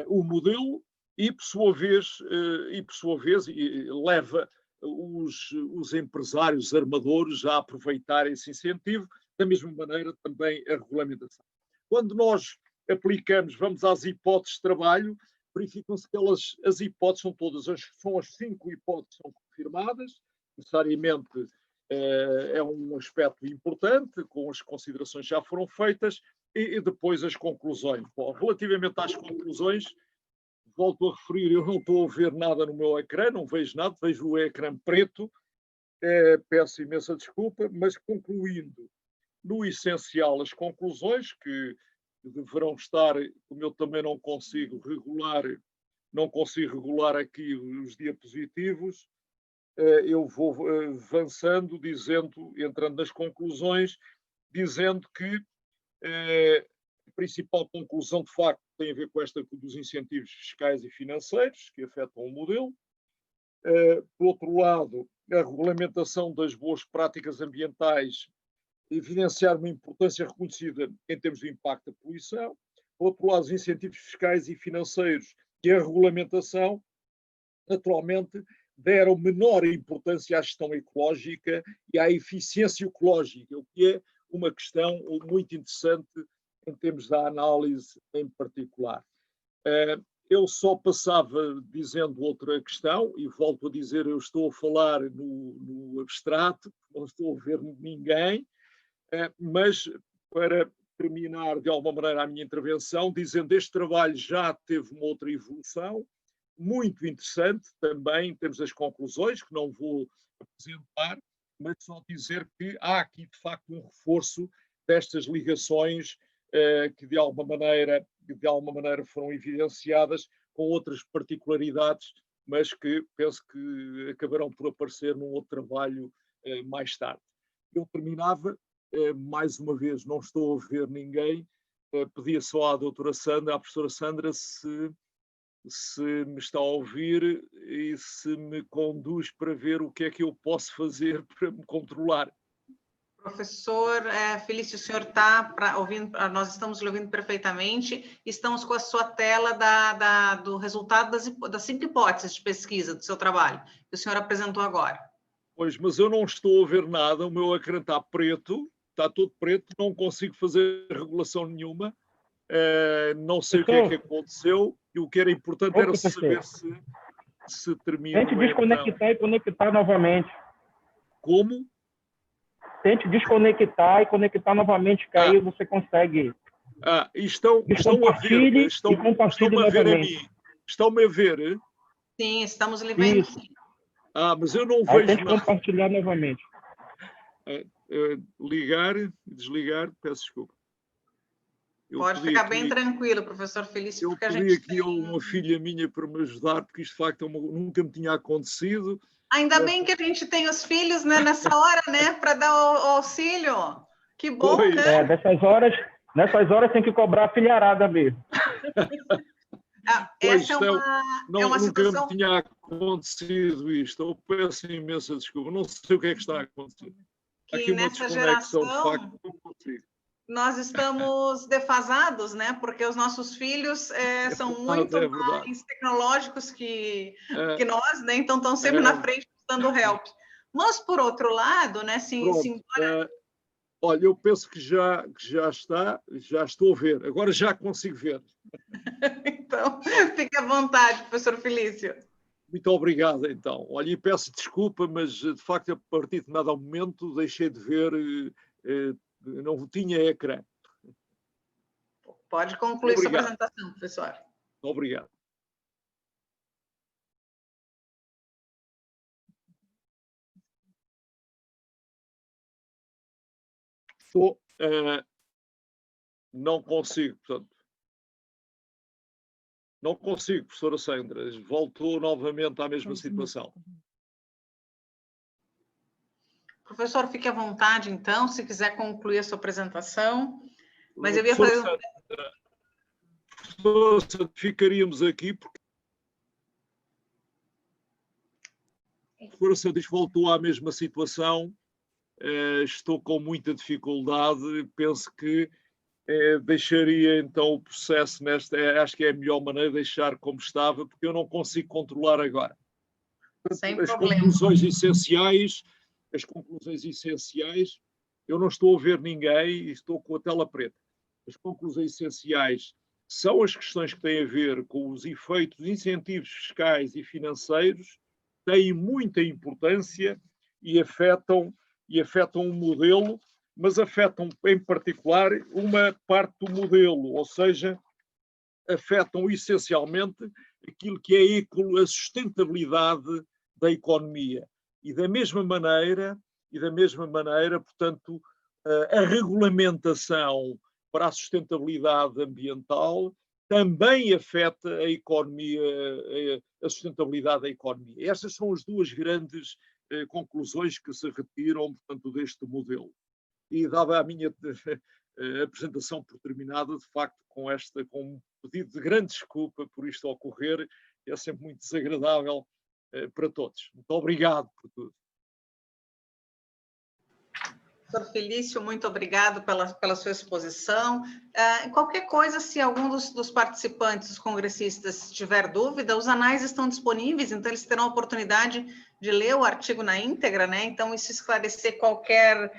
o modelo e, por sua vez, leva os empresários, os armadores, a aproveitar esse incentivo, da mesma maneira também a regulamentação. Quando nós aplicamos, vamos às hipóteses de trabalho, verificam-se que as hipóteses são todas, são as 5 hipóteses que são confirmadas, necessariamente é um aspecto importante, com as considerações que já foram feitas, e depois as conclusões. Bom, relativamente às conclusões, volto a referir, eu não estou a ver nada no meu ecrã, não vejo nada, vejo o ecrã preto, peço imensa desculpa, mas concluindo, no essencial, as conclusões que deverão estar, como eu também não consigo regular aqui os diapositivos, eu vou avançando, entrando nas conclusões, dizendo que a principal conclusão, de facto, tem a ver com esta dos incentivos fiscais e financeiros, que afetam o modelo. Por outro lado, a regulamentação das boas práticas ambientais evidenciar uma importância reconhecida em termos de impacto da poluição. Por outro lado, os incentivos fiscais e financeiros e a regulamentação, naturalmente, deram menor importância à gestão ecológica e à eficiência ecológica, o que é uma questão muito interessante em termos da análise em particular. Eu só passava dizendo outra questão, e volto a dizer, eu estou a falar no abstrato, não estou a ver ninguém, mas para terminar de alguma maneira a minha intervenção, dizendo que este trabalho já teve uma outra evolução, muito interessante também em termos das conclusões, que não vou apresentar, mas só dizer que há aqui de facto um reforço destas ligações que de alguma maneira foram evidenciadas com outras particularidades, mas que penso que acabarão por aparecer num outro trabalho mais tarde. Eu terminava, mais uma vez, não estou a ver ninguém, pedia só à doutora Sandra, à professora Sandra, se me está a ouvir e se me conduz para ver o que é que eu posso fazer para me controlar. Professor Felício, o senhor está ouvindo, nós estamos lhe ouvindo perfeitamente, estamos com a sua tela do resultado das 5 hipóteses de pesquisa do seu trabalho, que o senhor apresentou agora. Pois, mas eu não estou a ver nada, o meu ecrã está preto, está todo preto, não consigo fazer regulação nenhuma, não sei o que é que aconteceu, e o que era importante era saber se terminou. Tente desconectar então. E conectar novamente. Como? Tente desconectar e conectar novamente, que aí você consegue. Estão a ver, estão-me a ver a mim. Estão-me a ver? Sim, estamos lhe vendo. Sim. Mas eu não vejo nada. Tente compartilhar novamente. Ligar e desligar, peço desculpa. Pode ficar bem tranquilo, professor Felício, porque a gente aqui uma filha minha para me ajudar, porque isto de facto nunca me tinha acontecido. Ainda bem que a gente tem os filhos, né, nessa hora, né, para dar o auxílio. Que bom, né? Nessas horas tem que cobrar a filharada mesmo. Essa é uma situação... Nunca me tinha acontecido isto. Eu peço imensa desculpa. Não sei o que é que está a acontecer. Que aqui nessa geração, de facto, não consigo. Nós estamos defasados, né? Porque os nossos filhos são muito mais tecnológicos que nós, né? Então estão sempre na frente dando help. Mas por outro lado, né? Olha, eu penso que já estou a ver. Agora já consigo ver. Então, fique à vontade, professor Felício. Muito obrigado, então. Olha, e peço desculpa, mas de facto a partir de nada momento deixei de ver. Não tinha ecrã. Pode concluir sua apresentação, professor. Obrigado. Não consigo, portanto. Não consigo, professora Sandra. Voltou novamente à mesma situação. Professor, fique à vontade, então, se quiser concluir a sua aprentação. Mas eu ia fazer... Professora, ficaríamos aqui porque a professora Sandra voltou à mesma situação. Estou com muita dificuldade. Penso que deixaria então o processo nesta... acho que é a melhor maneira de deixar como estava, porque eu não consigo controlar agora. Sem As problema. conclusões essenciais, eu não estou a ver ninguém e estou com a tela preta. As conclusões essenciais são as questões que têm a ver com os efeitos de incentivos fiscais e financeiros, têm muita importância e afetam o modelo, mas afetam em particular uma parte do modelo, ou seja, afetam essencialmente aquilo que é a sustentabilidade da economia. E da mesma maneira, portanto, a regulamentação para a sustentabilidade ambiental também afeta a economia, a sustentabilidade da economia. Estas são as duas grandes conclusões que se retiram, portanto, deste modelo. E dava a minha apresentação por terminada, de facto, com um pedido de grande desculpa por isto ocorrer, é sempre muito desagradável para todos. Muito obrigado por tudo. Professor Felício, muito obrigado pela sua exposição. Qualquer coisa, se algum dos participantes, dos congressistas, tiver dúvida, os anais estão disponíveis, então eles terão a oportunidade de ler o artigo na íntegra, né? Então, isso esclarecer qualquer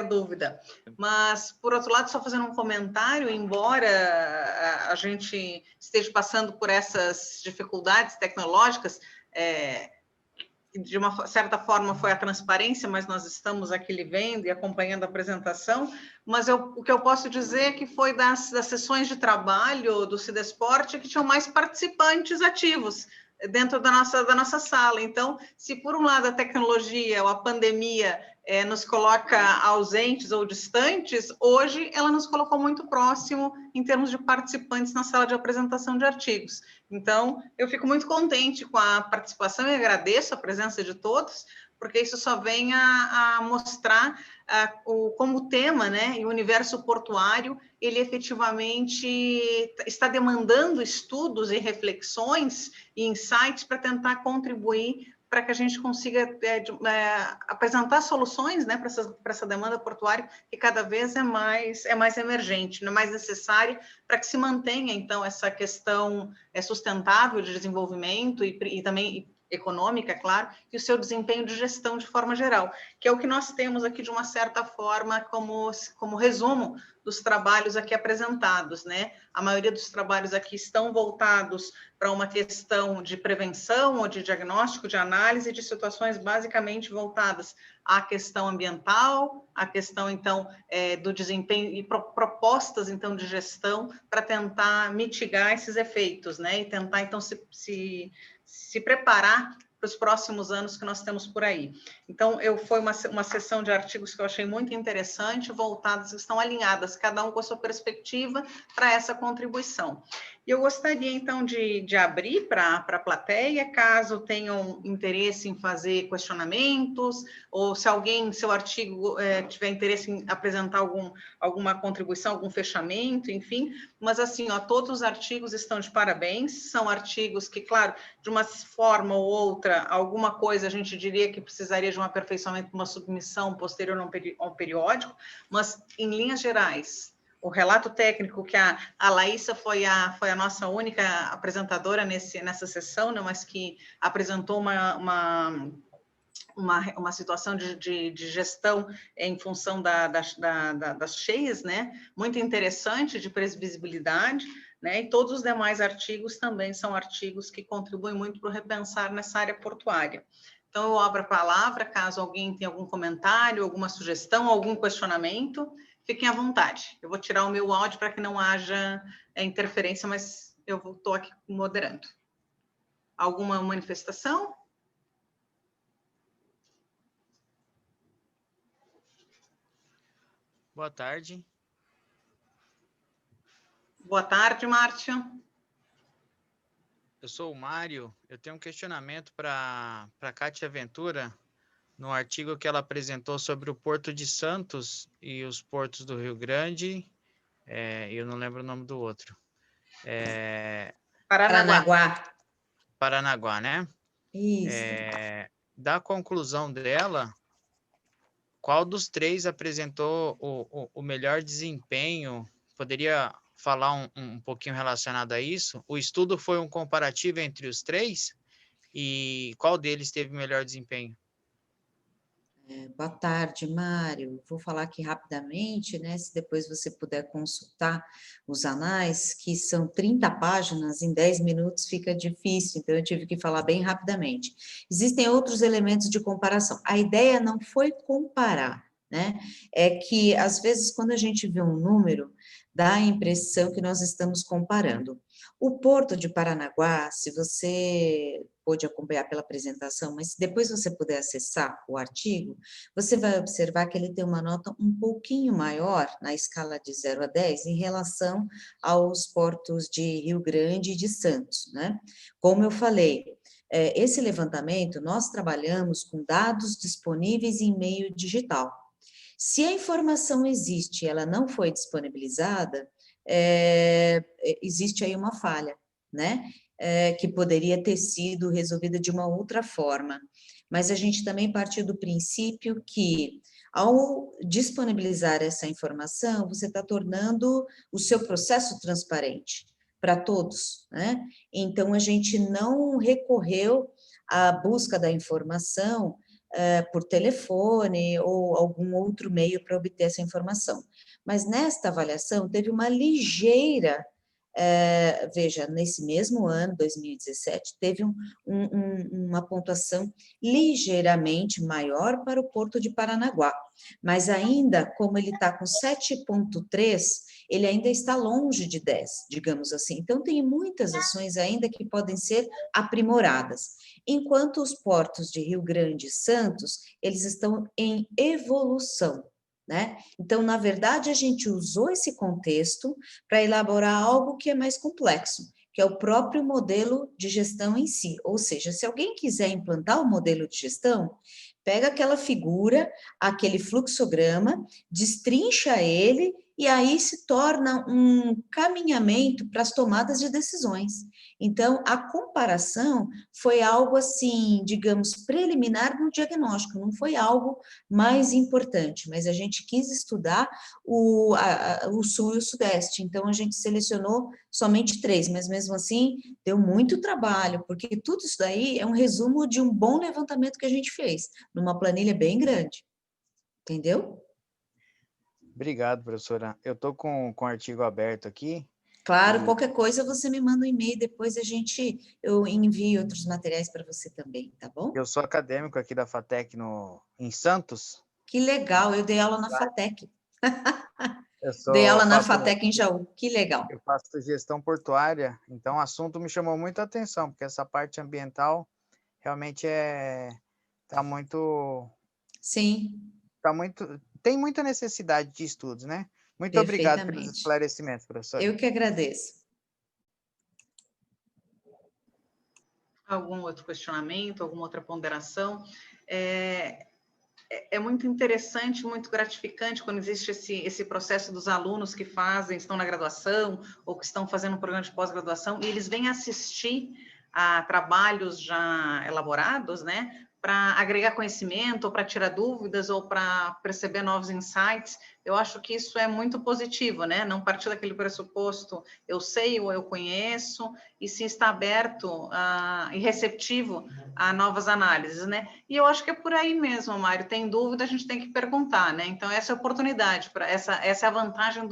dúvida. Mas, por outro lado, só fazendo um comentário, embora a gente esteja passando por essas dificuldades tecnológicas, de uma certa forma foi a transparência, mas nós estamos aqui lhe vendo e acompanhando a apresentação, mas o que eu posso dizer é que foi das sessões de trabalho do Cidesporte que tinham mais participantes ativos dentro da nossa sala. Então, se por um lado a tecnologia ou a pandemia nos coloca ausentes ou distantes, hoje ela nos colocou muito próximo em termos de participantes na sala de apresentação de artigos. Então, eu fico muito contente com a participação e agradeço a presença de todos, porque isso só vem a mostrar como o tema, né, e o universo portuário, ele efetivamente está demandando estudos e reflexões e insights para tentar contribuir para que a gente consiga apresentar soluções, né, para essa demanda portuária que cada vez é mais emergente, é mais necessária para que se mantenha, então, essa questão sustentável de desenvolvimento e também econômica, claro, e o seu desempenho de gestão de forma geral, que é o que nós temos aqui, de uma certa forma, como resumo dos trabalhos aqui apresentados, né? A maioria dos trabalhos aqui estão voltados para uma questão de prevenção ou de diagnóstico, de análise de situações basicamente voltadas à questão ambiental, à questão, então, do desempenho e propostas, então, de gestão para tentar mitigar esses efeitos, né? E tentar, então, se preparar para os próximos anos que nós temos por aí. Então, foi uma sessão de artigos que eu achei muito interessante, voltadas, estão alinhadas, cada um com a sua perspectiva, para essa contribuição. E eu gostaria, então, de abrir para a plateia, caso tenham interesse em fazer questionamentos, ou se alguém, seu artigo, tiver interesse em apresentar alguma contribuição, algum fechamento, enfim. Mas, assim, todos os artigos estão de parabéns, são artigos que, claro, de uma forma ou outra, alguma coisa a gente diria que precisaria de um aperfeiçoamento, uma submissão posterior ao periódico, mas, em linhas gerais, o relato técnico que a Laísa foi a nossa única apresentadora nessa sessão, né, mas que apresentou uma situação de gestão em função das cheias, né, muito interessante, de previsibilidade, né, e todos os demais artigos também são artigos que contribuem muito para o repensar nessa área portuária. Então, eu abro a palavra, caso alguém tenha algum comentário, alguma sugestão, algum questionamento, fiquem à vontade. Eu vou tirar o meu áudio para que não haja interferência, mas eu estou aqui moderando. Alguma manifestação? Boa tarde. Boa tarde, Márcia. eu sou o Mário. Eu tenho um questionamento para a Kátia Ventura, no artigo que ela apresentou sobre o Porto de Santos e os portos do Rio Grande, eu não lembro o nome do outro. Paranaguá. Paranaguá, né? Isso. Da conclusão dela, qual dos três apresentou o melhor desempenho? Poderia falar um pouquinho relacionado a isso? O estudo foi um comparativo entre os três? E qual deles teve melhor desempenho? Boa tarde, Mário. Vou falar aqui rapidamente, né? Se depois você puder consultar os anais, que são 30 páginas, em 10 minutos fica difícil, então eu tive que falar bem rapidamente. Existem outros elementos de comparação. A ideia não foi comparar, né? É que, às vezes, quando a gente vê um número, dá a impressão que nós estamos comparando. O Porto de Paranaguá, se você pôde acompanhar pela apresentação, mas se depois você puder acessar o artigo, você vai observar que ele tem uma nota um pouquinho maior na escala de 0 a 10 em relação aos portos de Rio Grande e de Santos, né? Como eu falei, esse levantamento nós trabalhamos com dados disponíveis em meio digital. Se a informação existe e ela não foi disponibilizada, existe aí uma falha, né? Que poderia ter sido resolvida de uma outra forma. Mas a gente também partiu do princípio que, ao disponibilizar essa informação, você está tornando o seu processo transparente para todos, né? Então, a gente não recorreu à busca da informação por telefone ou algum outro meio para obter essa informação. Mas nesta avaliação teve uma ligeira, veja, nesse mesmo ano, 2017, teve uma pontuação ligeiramente maior para o Porto de Paranaguá, mas ainda, como ele está com 7,3, ele ainda está longe de 10, digamos assim. Então, tem muitas ações ainda que podem ser aprimoradas. Enquanto os portos de Rio Grande e Santos, eles estão em evolução, né? Então, na verdade, a gente usou esse contexto para elaborar algo que é mais complexo, que é o próprio modelo de gestão em si. Ou seja, se alguém quiser implantar o modelo de gestão, pega aquela figura, aquele fluxograma, destrincha ele e aí se torna um caminhamento para as tomadas de decisões. Então, a comparação foi algo assim, digamos, preliminar no diagnóstico, não foi algo mais importante, mas a gente quis estudar o Sul e o Sudeste, então a gente selecionou somente 3, mas mesmo assim deu muito trabalho, porque tudo isso daí é um resumo de um bom levantamento que a gente fez, numa planilha bem grande, entendeu? Obrigado, professora. Eu estou com o artigo aberto aqui. Claro, qualquer coisa você me manda um e-mail, depois eu envio outros materiais para você também, tá bom? Eu sou acadêmico aqui da FATEC em Santos. Que legal, eu dei aula na FATEC. Dei aula na FATEC em Jaú, que legal. Eu faço gestão portuária, então o assunto me chamou muita atenção, porque essa parte ambiental realmente está muito... Sim. Tem muita necessidade de estudos, né? Muito obrigado pelos esclarecimentos, professor. Eu que agradeço. Algum outro questionamento, alguma outra ponderação? É muito interessante, muito gratificante quando existe esse processo dos alunos que estão na graduação ou que estão fazendo um programa de pós-graduação e eles vêm assistir a trabalhos já elaborados, né? Para agregar conhecimento, ou para tirar dúvidas, ou para perceber novos insights. Eu acho que isso é muito positivo, né? Não partir daquele pressuposto, eu sei ou eu conheço, e se está aberto e receptivo a novas análises, né? E eu acho que é por aí mesmo, Mário. Tem dúvida, a gente tem que perguntar, né? Então, essa é a oportunidade, essa é a vantagem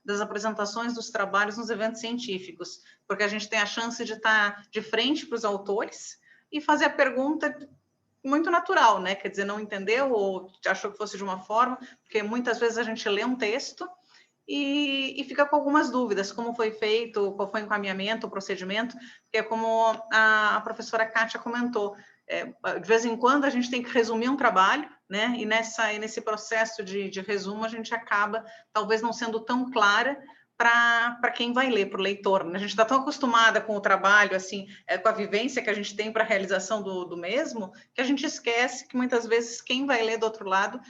das apresentações dos trabalhos nos eventos científicos, porque a gente tem a chance de estar de frente para os autores e fazer a pergunta muito natural, né? Quer dizer, não entendeu ou achou que fosse de uma forma, porque muitas vezes a gente lê um texto e fica com algumas dúvidas, como foi feito, qual foi o encaminhamento, o procedimento, porque é como a professora Kátia comentou, de vez em quando a gente tem que resumir um trabalho, né? E nesse processo de resumo a gente acaba talvez não sendo tão clara, para quem vai ler, para o leitor, né? A gente está tão acostumada com o trabalho, assim, com a vivência que a gente tem para a realização do mesmo, que a gente esquece que muitas vezes quem vai ler do outro lado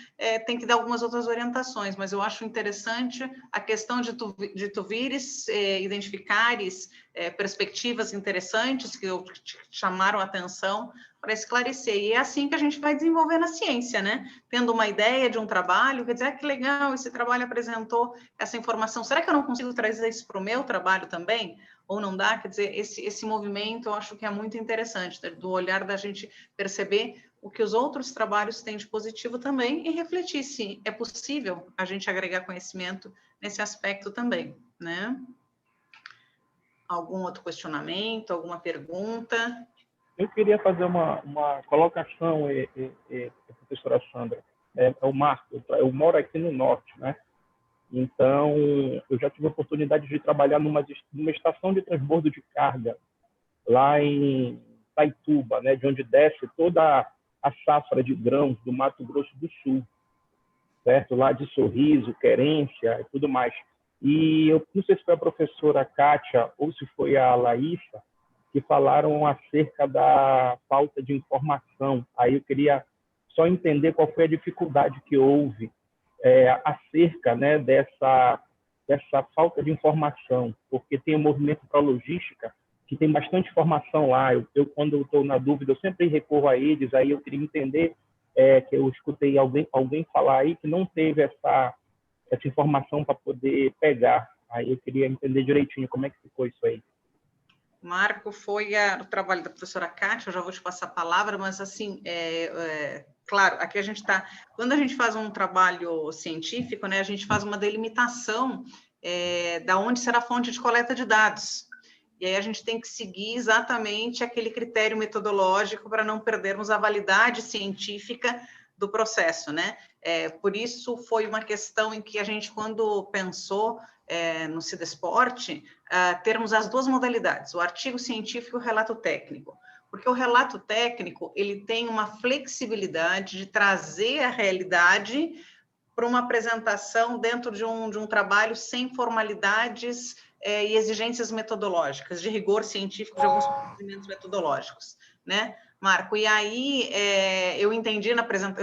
tem que dar algumas outras orientações, mas eu acho interessante a questão de tu vires, identificares perspectivas interessantes que te chamaram a atenção para esclarecer, e é assim que a gente vai desenvolvendo a ciência, né? Tendo uma ideia de um trabalho, quer dizer, que legal, esse trabalho apresentou essa informação, será que eu não consigo trazer isso para o meu trabalho também? Ou não dá? Quer dizer, esse movimento eu acho que é muito interessante, do olhar da gente perceber o que os outros trabalhos têm de positivo também e refletir se é possível a gente agregar conhecimento nesse aspecto também, né? Algum outro questionamento, alguma pergunta? Eu queria fazer uma colocação, professora Sandra. É o Marco, eu moro aqui no norte, né? Então, eu já tive a oportunidade de trabalhar numa estação de transbordo de carga, lá em Itaituba, né? De onde desce toda a safra de grãos do Mato Grosso do Sul, certo? Lá de Sorriso, Querência e tudo mais. E eu não sei se foi a professora Kátia ou se foi a Laísa, que falaram acerca da falta de informação. Aí eu queria só entender qual foi a dificuldade que houve acerca, né, dessa falta de informação, porque tem o movimento para logística, que tem bastante informação lá. Eu quando eu estou na dúvida, eu sempre recorro a eles, aí eu queria entender, que eu escutei alguém falar aí que não teve essa informação para poder pegar. Aí eu queria entender direitinho como é que ficou isso aí. Marco, foi o trabalho da professora Kátia, eu já vou te passar a palavra, mas assim, claro, aqui a gente está, quando a gente faz um trabalho científico, né, a gente faz uma delimitação da onde será a fonte de coleta de dados, e aí a gente tem que seguir exatamente aquele critério metodológico para não perdermos a validade científica do processo, né? Por isso foi uma questão em que a gente, quando pensou no Cidesporte, termos as duas modalidades, o artigo científico e o relato técnico, porque o relato técnico ele tem uma flexibilidade de trazer a realidade para uma apresentação dentro de um trabalho sem formalidades e exigências metodológicas, de rigor científico de alguns procedimentos metodológicos, né? Marco, e aí eu entendi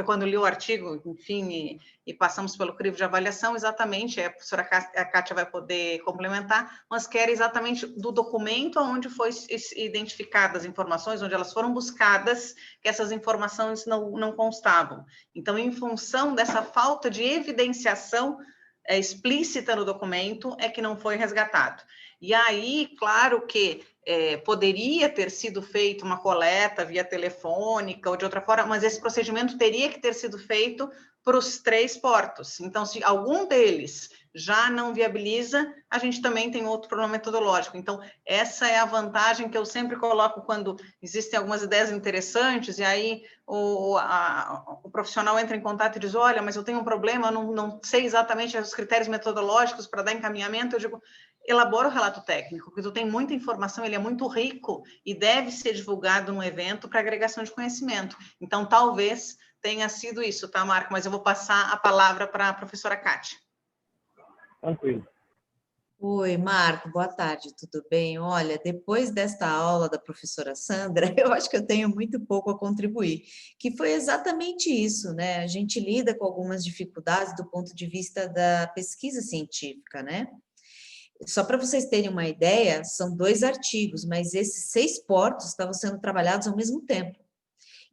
quando li o artigo, enfim, e passamos pelo crivo de avaliação, exatamente, a professora Kátia vai poder complementar, mas que era exatamente do documento onde foi identificadas as informações, onde elas foram buscadas, que essas informações não constavam. Então, em função dessa falta de evidenciação explícita no documento, é que não foi resgatado. E aí, claro que poderia ter sido feita uma coleta via telefônica ou de outra forma, mas esse procedimento teria que ter sido feito para os 3 portos. Então, se algum deles já não viabiliza, a gente também tem outro problema metodológico. Então, essa é a vantagem que eu sempre coloco quando existem algumas ideias interessantes, e aí o profissional entra em contato e diz, olha, mas eu tenho um problema, eu não sei exatamente os critérios metodológicos para dar encaminhamento, eu digo, elabora o relato técnico, porque tu tem muita informação, ele é muito rico e deve ser divulgado num evento para agregação de conhecimento. Então, talvez tenha sido isso, tá, Marco? Mas eu vou passar a palavra para a professora Kátia. Tranquilo. Oi, Marco, boa tarde, tudo bem? Olha, depois desta aula da professora Sandra, eu acho que eu tenho muito pouco a contribuir, que foi exatamente isso, né? A gente lida com algumas dificuldades do ponto de vista da pesquisa científica, né? Só para vocês terem uma ideia, são 2 artigos, mas esses 6 portos estavam sendo trabalhados ao mesmo tempo.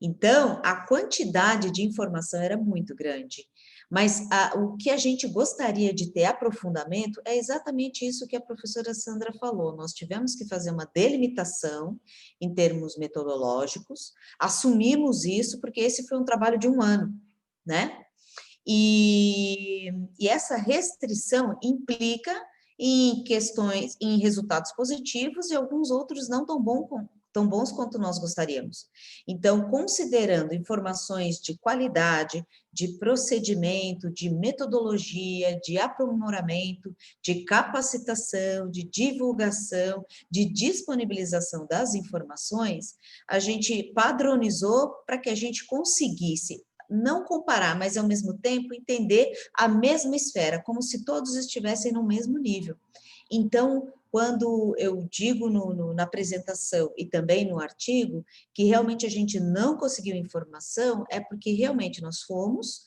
Então, a quantidade de informação era muito grande. Mas o que a gente gostaria de ter aprofundamento é exatamente isso que a professora Sandra falou. Nós tivemos que fazer uma delimitação em termos metodológicos, assumimos isso, porque esse foi um trabalho de 1 ano, né? E essa restrição implica em questões, em resultados positivos e alguns outros não tão bons quanto nós gostaríamos. Então, considerando informações de qualidade, de procedimento, de metodologia, de aprimoramento, de capacitação, de divulgação, de disponibilização das informações, a gente padronizou para que a gente conseguisse não comparar, mas ao mesmo tempo entender a mesma esfera, como se todos estivessem no mesmo nível. Então, quando eu digo na apresentação e também no artigo que realmente a gente não conseguiu informação, é porque realmente nós fomos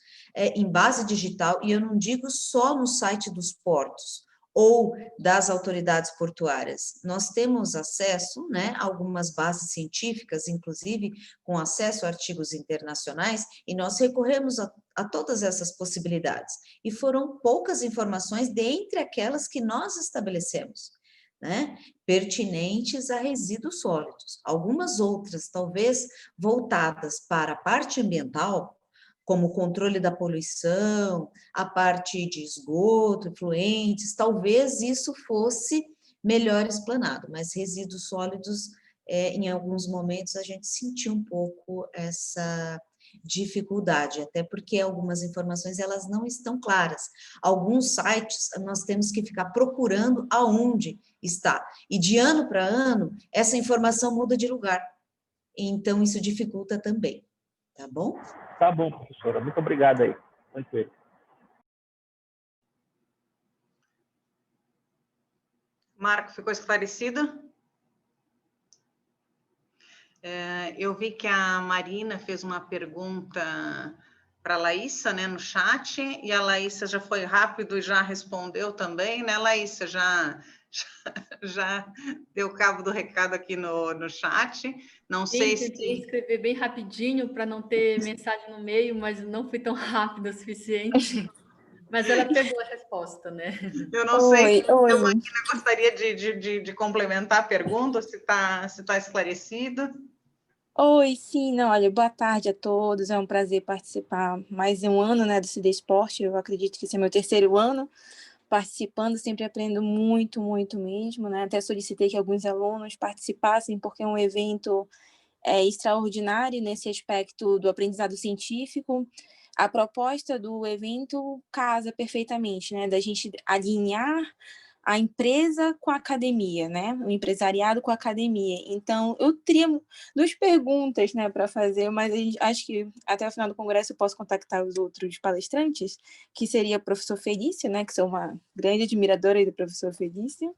em base digital, e eu não digo só no site dos portos ou das autoridades portuárias. Nós temos acesso, né, a algumas bases científicas, inclusive com acesso a artigos internacionais, e nós recorremos a todas essas possibilidades. E foram poucas informações dentre aquelas que nós estabelecemos, né, pertinentes a resíduos sólidos. Algumas outras, talvez voltadas para a parte ambiental, como o controle da poluição, a parte de esgoto, efluentes, talvez isso fosse melhor explanado, mas resíduos sólidos, em alguns momentos a gente sentiu um pouco essa dificuldade, até porque algumas informações elas não estão claras. Alguns sites nós temos que ficar procurando aonde está, e de ano para ano essa informação muda de lugar, então isso dificulta também, tá bom? Tá bom, professora. Muito obrigado aí. Tranquilo. Marco, ficou esclarecido? Eu vi que a Marina fez uma pergunta para a Laísa, né, no chat, e a Laísa já foi rápido e já respondeu também, né, Laísa? Já deu cabo do recado aqui no chat. Não sei se... Tentei escrever bem rapidinho para não ter mensagem no meio, mas não fui tão rápida o suficiente. Mas ela pegou a resposta, né? Eu não sei se a Marina gostaria de complementar a pergunta, se tá esclarecido. Oi, sim, não, olha, boa tarde a todos, é um prazer participar mais um ano, né, do Cidesporte, eu acredito que esse é meu terceiro ano participando, sempre aprendo muito, muito mesmo, né, até solicitei que alguns alunos participassem, porque é um evento extraordinário nesse aspecto do aprendizado científico. A proposta do evento casa perfeitamente, né, da gente alinhar a empresa com a academia, né? O empresariado com a academia. Então, eu teria duas perguntas, né, para fazer, mas acho que até o final do congresso eu posso contactar os outros palestrantes, que seria o professor Felício, né, que sou uma grande admiradora do professor Felício,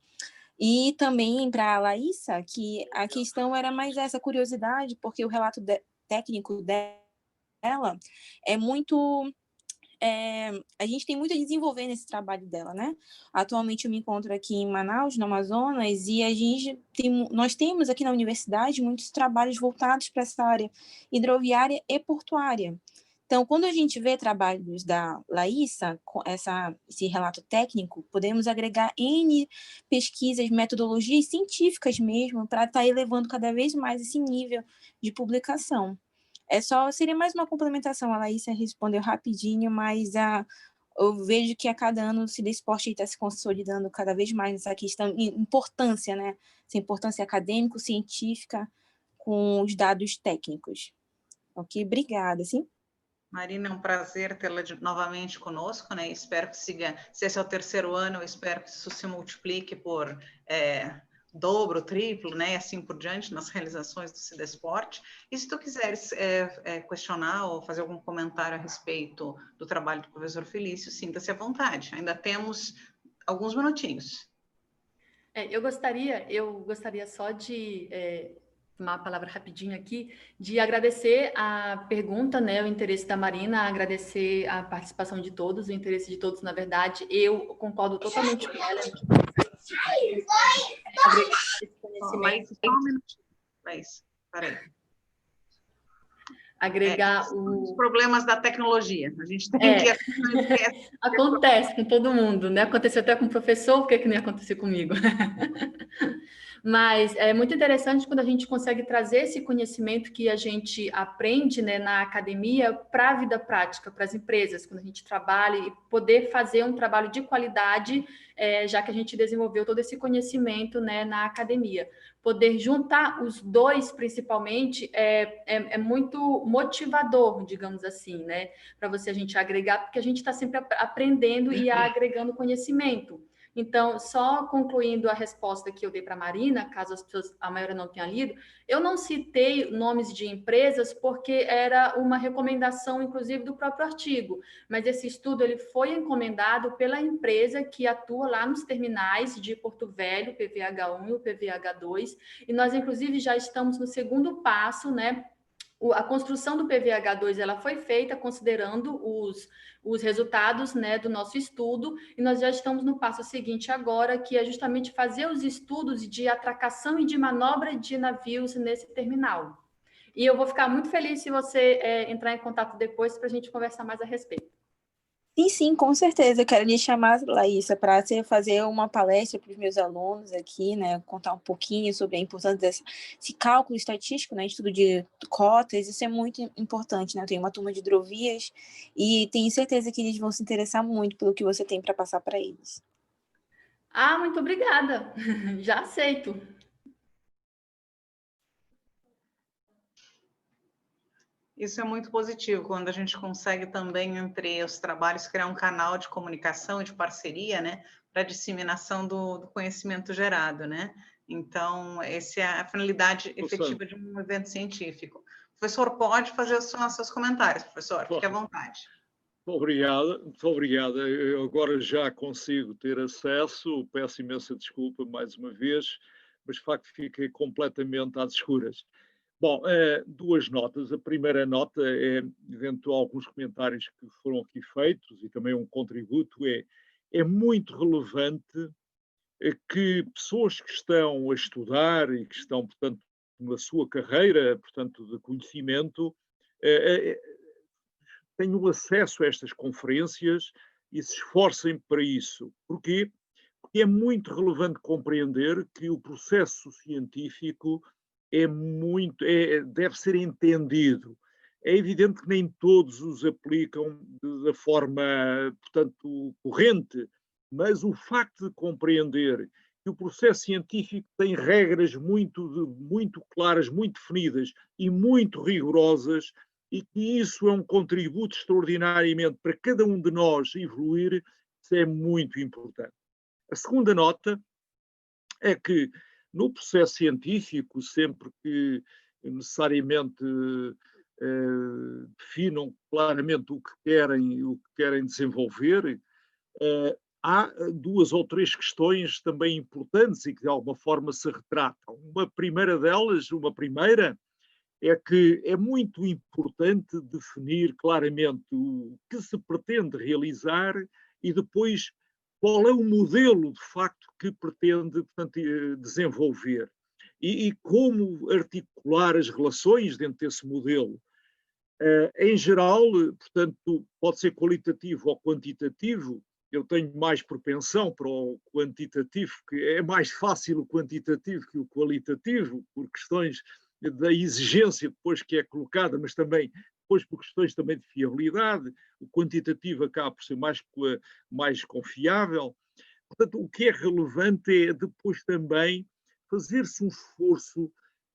e também para a Laísa, que a questão era mais essa curiosidade, porque o relato técnico dela é muito... a gente tem muito a desenvolver nesse trabalho dela, né? Atualmente eu me encontro aqui em Manaus, no Amazonas, e nós temos aqui na universidade muitos trabalhos voltados para essa área hidroviária e portuária. Então, quando a gente vê trabalhos da Laísa, com esse relato técnico, podemos agregar N pesquisas, metodologias científicas mesmo, para estar elevando cada vez mais esse nível de publicação. Seria mais uma complementação, a Laísa respondeu rapidinho, mas eu vejo que a cada ano o Cidesporte está se consolidando cada vez mais nessa questão, importância, né? Essa importância acadêmico-científica com os dados técnicos. Ok? Obrigada, sim? Marina, é um prazer tê-la novamente conosco, né? Espero que siga, se esse é o terceiro ano, eu espero que isso se multiplique por dobro, triplo, né? E assim por diante nas realizações do Cidesporte. E se tu quiseres questionar ou fazer algum comentário a respeito do trabalho do professor Felício, sinta-se à vontade. Ainda temos alguns minutinhos. Eu gostaria só de tomar a palavra rapidinho aqui, de agradecer a pergunta, né, o interesse da Marina, agradecer a participação de todos, o interesse de todos, na verdade, eu concordo totalmente com ela. Agregar os problemas da tecnologia. A gente tem que... Acontece com todo mundo, né? Aconteceu até com o professor, por que não ia acontecer comigo? Mas é muito interessante quando a gente consegue trazer esse conhecimento que a gente aprende, né, na academia para a vida prática, para as empresas, quando a gente trabalha e poder fazer um trabalho de qualidade, já que a gente desenvolveu todo esse conhecimento, né, na academia. Poder juntar os dois, principalmente, é muito motivador, digamos assim, né, para a gente agregar, porque a gente está sempre aprendendo e agregando conhecimento. Então, só concluindo a resposta que eu dei para a Marina, caso a maioria não tenha lido, eu não citei nomes de empresas porque era uma recomendação, inclusive, do próprio artigo, mas esse estudo ele foi encomendado pela empresa que atua lá nos terminais de Porto Velho, PVH1 e o PVH2, e nós, inclusive, já estamos no segundo passo, né? A construção do PVH2 ela foi feita considerando os resultados, né, do nosso estudo, e nós já estamos no passo seguinte agora, que é justamente fazer os estudos de atracação e de manobra de navios nesse terminal. E eu vou ficar muito feliz se você entrar em contato depois para a gente conversar mais a respeito. Sim, sim, com certeza. Eu quero lhe chamar, Laísa, para você fazer uma palestra para os meus alunos aqui, né? Contar um pouquinho sobre a importância desse cálculo estatístico, né? Estudo de cotas, isso é muito importante, né? Eu tenho uma turma de hidrovias e tenho certeza que eles vão se interessar muito pelo que você tem para passar para eles. Ah, muito obrigada. Já aceito. Isso é muito positivo, quando a gente consegue também, entre os trabalhos, criar um canal de comunicação e de parceria, né, para disseminação do conhecimento gerado, né? Então, essa é a finalidade efetiva de um evento científico. O professor pode fazer os seus comentários, professor, fique à vontade. Muito obrigada. Eu agora já consigo ter acesso, peço imensa desculpa mais uma vez, mas de facto fiquei completamente às escuras. Bom, duas notas. A primeira nota é, dentro de alguns comentários que foram aqui feitos, e também um contributo, é muito relevante que pessoas que estão a estudar e que estão, portanto, na sua carreira, portanto, de conhecimento, tenham acesso a estas conferências e se esforcem para isso. Porquê? Porque é muito relevante compreender que o processo científico deve ser entendido. É evidente que nem todos os aplicam da forma, portanto, corrente, mas o facto de compreender que o processo científico tem regras muito claras, muito definidas e muito rigorosas, e que isso é um contributo extraordinariamente para cada um de nós evoluir, isso é muito importante. A segunda nota é que no processo científico, sempre que necessariamente definam claramente o que querem desenvolver, há duas ou três questões também importantes e que de alguma forma se retratam. Uma primeira é que é muito importante definir claramente o que se pretende realizar e depois qual é o modelo, de facto, que pretende, portanto, desenvolver e como articular as relações dentro desse modelo. Em geral, portanto, pode ser qualitativo ou quantitativo. Eu tenho mais propensão para o quantitativo, que é mais fácil o quantitativo que o qualitativo, por questões da exigência depois que é colocada, mas também depois por questões também de fiabilidade. O quantitativo acaba por ser mais confiável. Portanto, o que é relevante é depois também fazer-se um esforço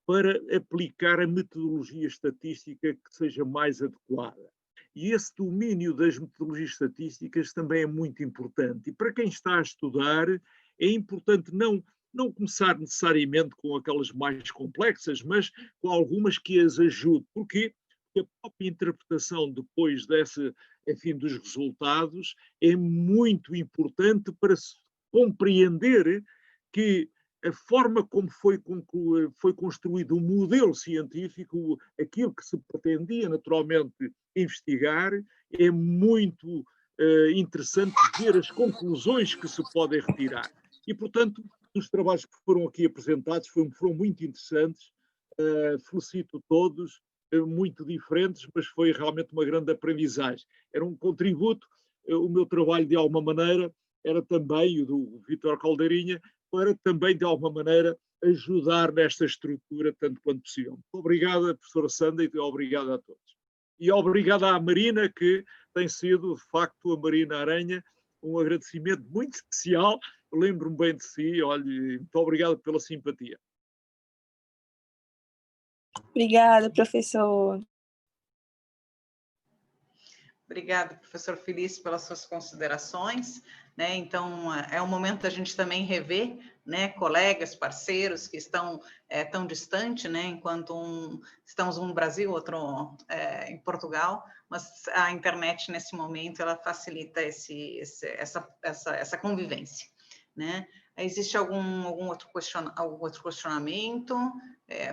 para aplicar a metodologia estatística que seja mais adequada. E esse domínio das metodologias estatísticas também é muito importante. E para quem está a estudar, é importante não começar necessariamente com aquelas mais complexas, mas com algumas que as ajudem. Porquê? Porque a própria interpretação depois dos resultados é muito importante para se compreender que a forma como foi construído o modelo científico, aquilo que se pretendia naturalmente investigar, é muito interessante ver as conclusões que se podem retirar. E, portanto, os trabalhos que foram aqui apresentados foram muito interessantes. Felicito todos, muito diferentes, mas foi realmente uma grande aprendizagem. Era um contributo, o meu trabalho de alguma maneira era também o do Vítor Caldeirinha, para também de alguma maneira ajudar nesta estrutura tanto quanto possível. Muito obrigado, professora Sandra, e obrigado a todos. E obrigado à Marina, que tem sido, de facto, a Marina Aranha, um agradecimento muito especial. Lembro-me bem de si. Olha, muito obrigado pela simpatia. Obrigada, professor. Obrigada, professor Felício, pelas suas considerações, né? Então, é um momento da gente também rever, né, colegas, parceiros que estão tão distante, né, enquanto estamos um no Brasil, outro em Portugal, mas a internet, nesse momento, ela facilita essa convivência, né? Existe algum outro questionamento?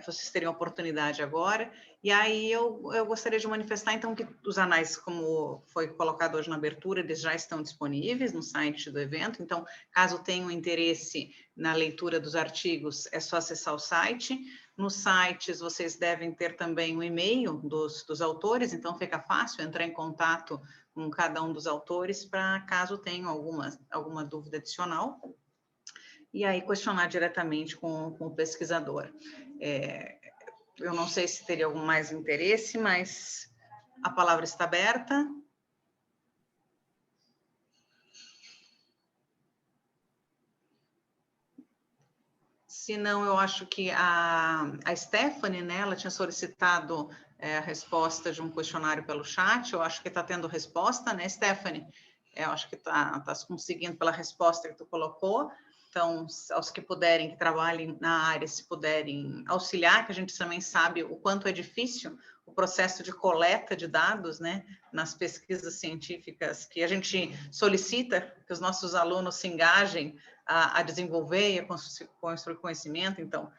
Vocês teriam oportunidade agora. E aí eu gostaria de manifestar, então, que os anais, como foi colocado hoje na abertura, eles já estão disponíveis no site do evento. Então, caso tenham interesse na leitura dos artigos, é só acessar o site. Nos sites, vocês devem ter também o e-mail dos autores, então fica fácil entrar em contato com cada um dos autores, para caso tenham alguma dúvida adicional. E aí questionar diretamente com o pesquisador. Eu não sei se teria algum mais interesse, mas a palavra está aberta. Se não, eu acho que a Stephanie, né, ela tinha solicitado a resposta de um questionário pelo chat, eu acho que está tendo resposta, né, Stephanie? Eu acho que está conseguindo pela resposta que tu colocou. Então, aos que puderem, que trabalhem na área, se puderem auxiliar, que a gente também sabe o quanto é difícil o processo de coleta de dados, né, nas pesquisas científicas que a gente solicita que os nossos alunos se engajem a desenvolver e a construir conhecimento. Então,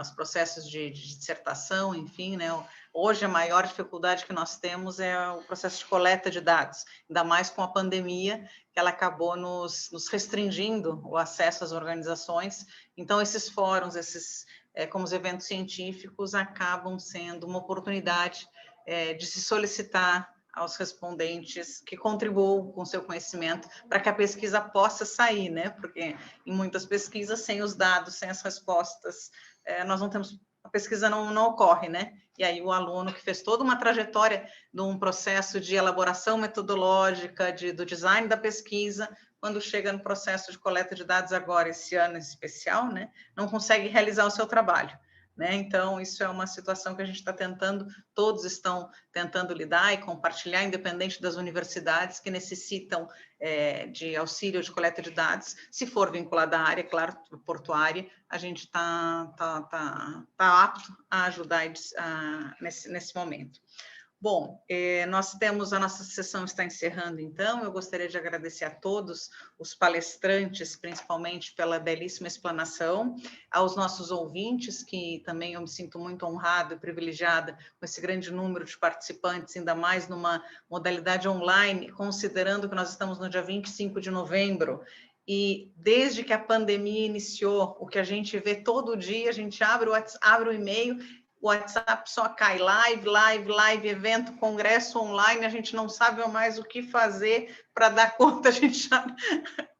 os processos de dissertação, enfim, né, hoje a maior dificuldade que nós temos é o processo de coleta de dados, ainda mais com a pandemia, que ela acabou nos restringindo o acesso às organizações. Então, esses fóruns, como os eventos científicos, acabam sendo uma oportunidade de se solicitar aos respondentes que contribuam com seu conhecimento para que a pesquisa possa sair, né? Porque em muitas pesquisas, sem os dados, sem as respostas, nós não temos, a pesquisa não ocorre, né? E aí o aluno que fez toda uma trajetória de um processo de elaboração metodológica, do design da pesquisa, quando chega no processo de coleta de dados agora, esse ano em especial, né, não consegue realizar o seu trabalho, né? Então, isso é uma situação que a gente está tentando, todos estão tentando lidar e compartilhar, independente das universidades que necessitam de auxílio de coleta de dados. Se for vinculado à área, claro, portuária, a gente está apto a ajudar nesse momento. Bom, nós temos, a nossa sessão está encerrando, então, eu gostaria de agradecer a todos os palestrantes, principalmente pela belíssima explanação, aos nossos ouvintes, que também eu me sinto muito honrada e privilegiada com esse grande número de participantes, ainda mais numa modalidade online, considerando que nós estamos no dia 25 de novembro, e desde que a pandemia iniciou, o que a gente vê todo dia, a gente abre o e-mail, o WhatsApp só cai, live, evento, congresso online, a gente não sabe mais o que fazer para dar conta, a gente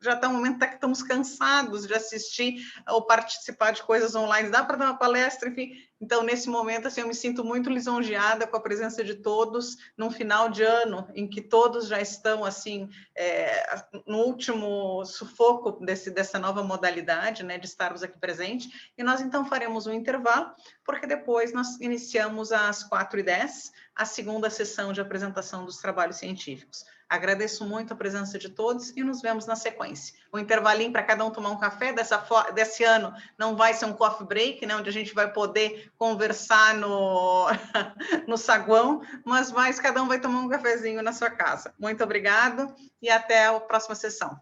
já está um momento que estamos cansados de assistir ou participar de coisas online, dá para dar uma palestra, enfim. Então, nesse momento, assim, eu me sinto muito lisonjeada com a presença de todos, num final de ano, em que todos já estão, assim, no último sufoco dessa nova modalidade, né, de estarmos aqui presentes, e nós, então, faremos um intervalo, porque depois nós iniciamos às 4h10, a segunda sessão de apresentação dos trabalhos científicos. Agradeço muito a presença de todos e nos vemos na sequência. Um intervalinho para cada um tomar um café. Desse ano não vai ser um coffee break, né, onde a gente vai poder conversar no saguão, mas cada um vai tomar um cafezinho na sua casa. Muito obrigado e até a próxima sessão.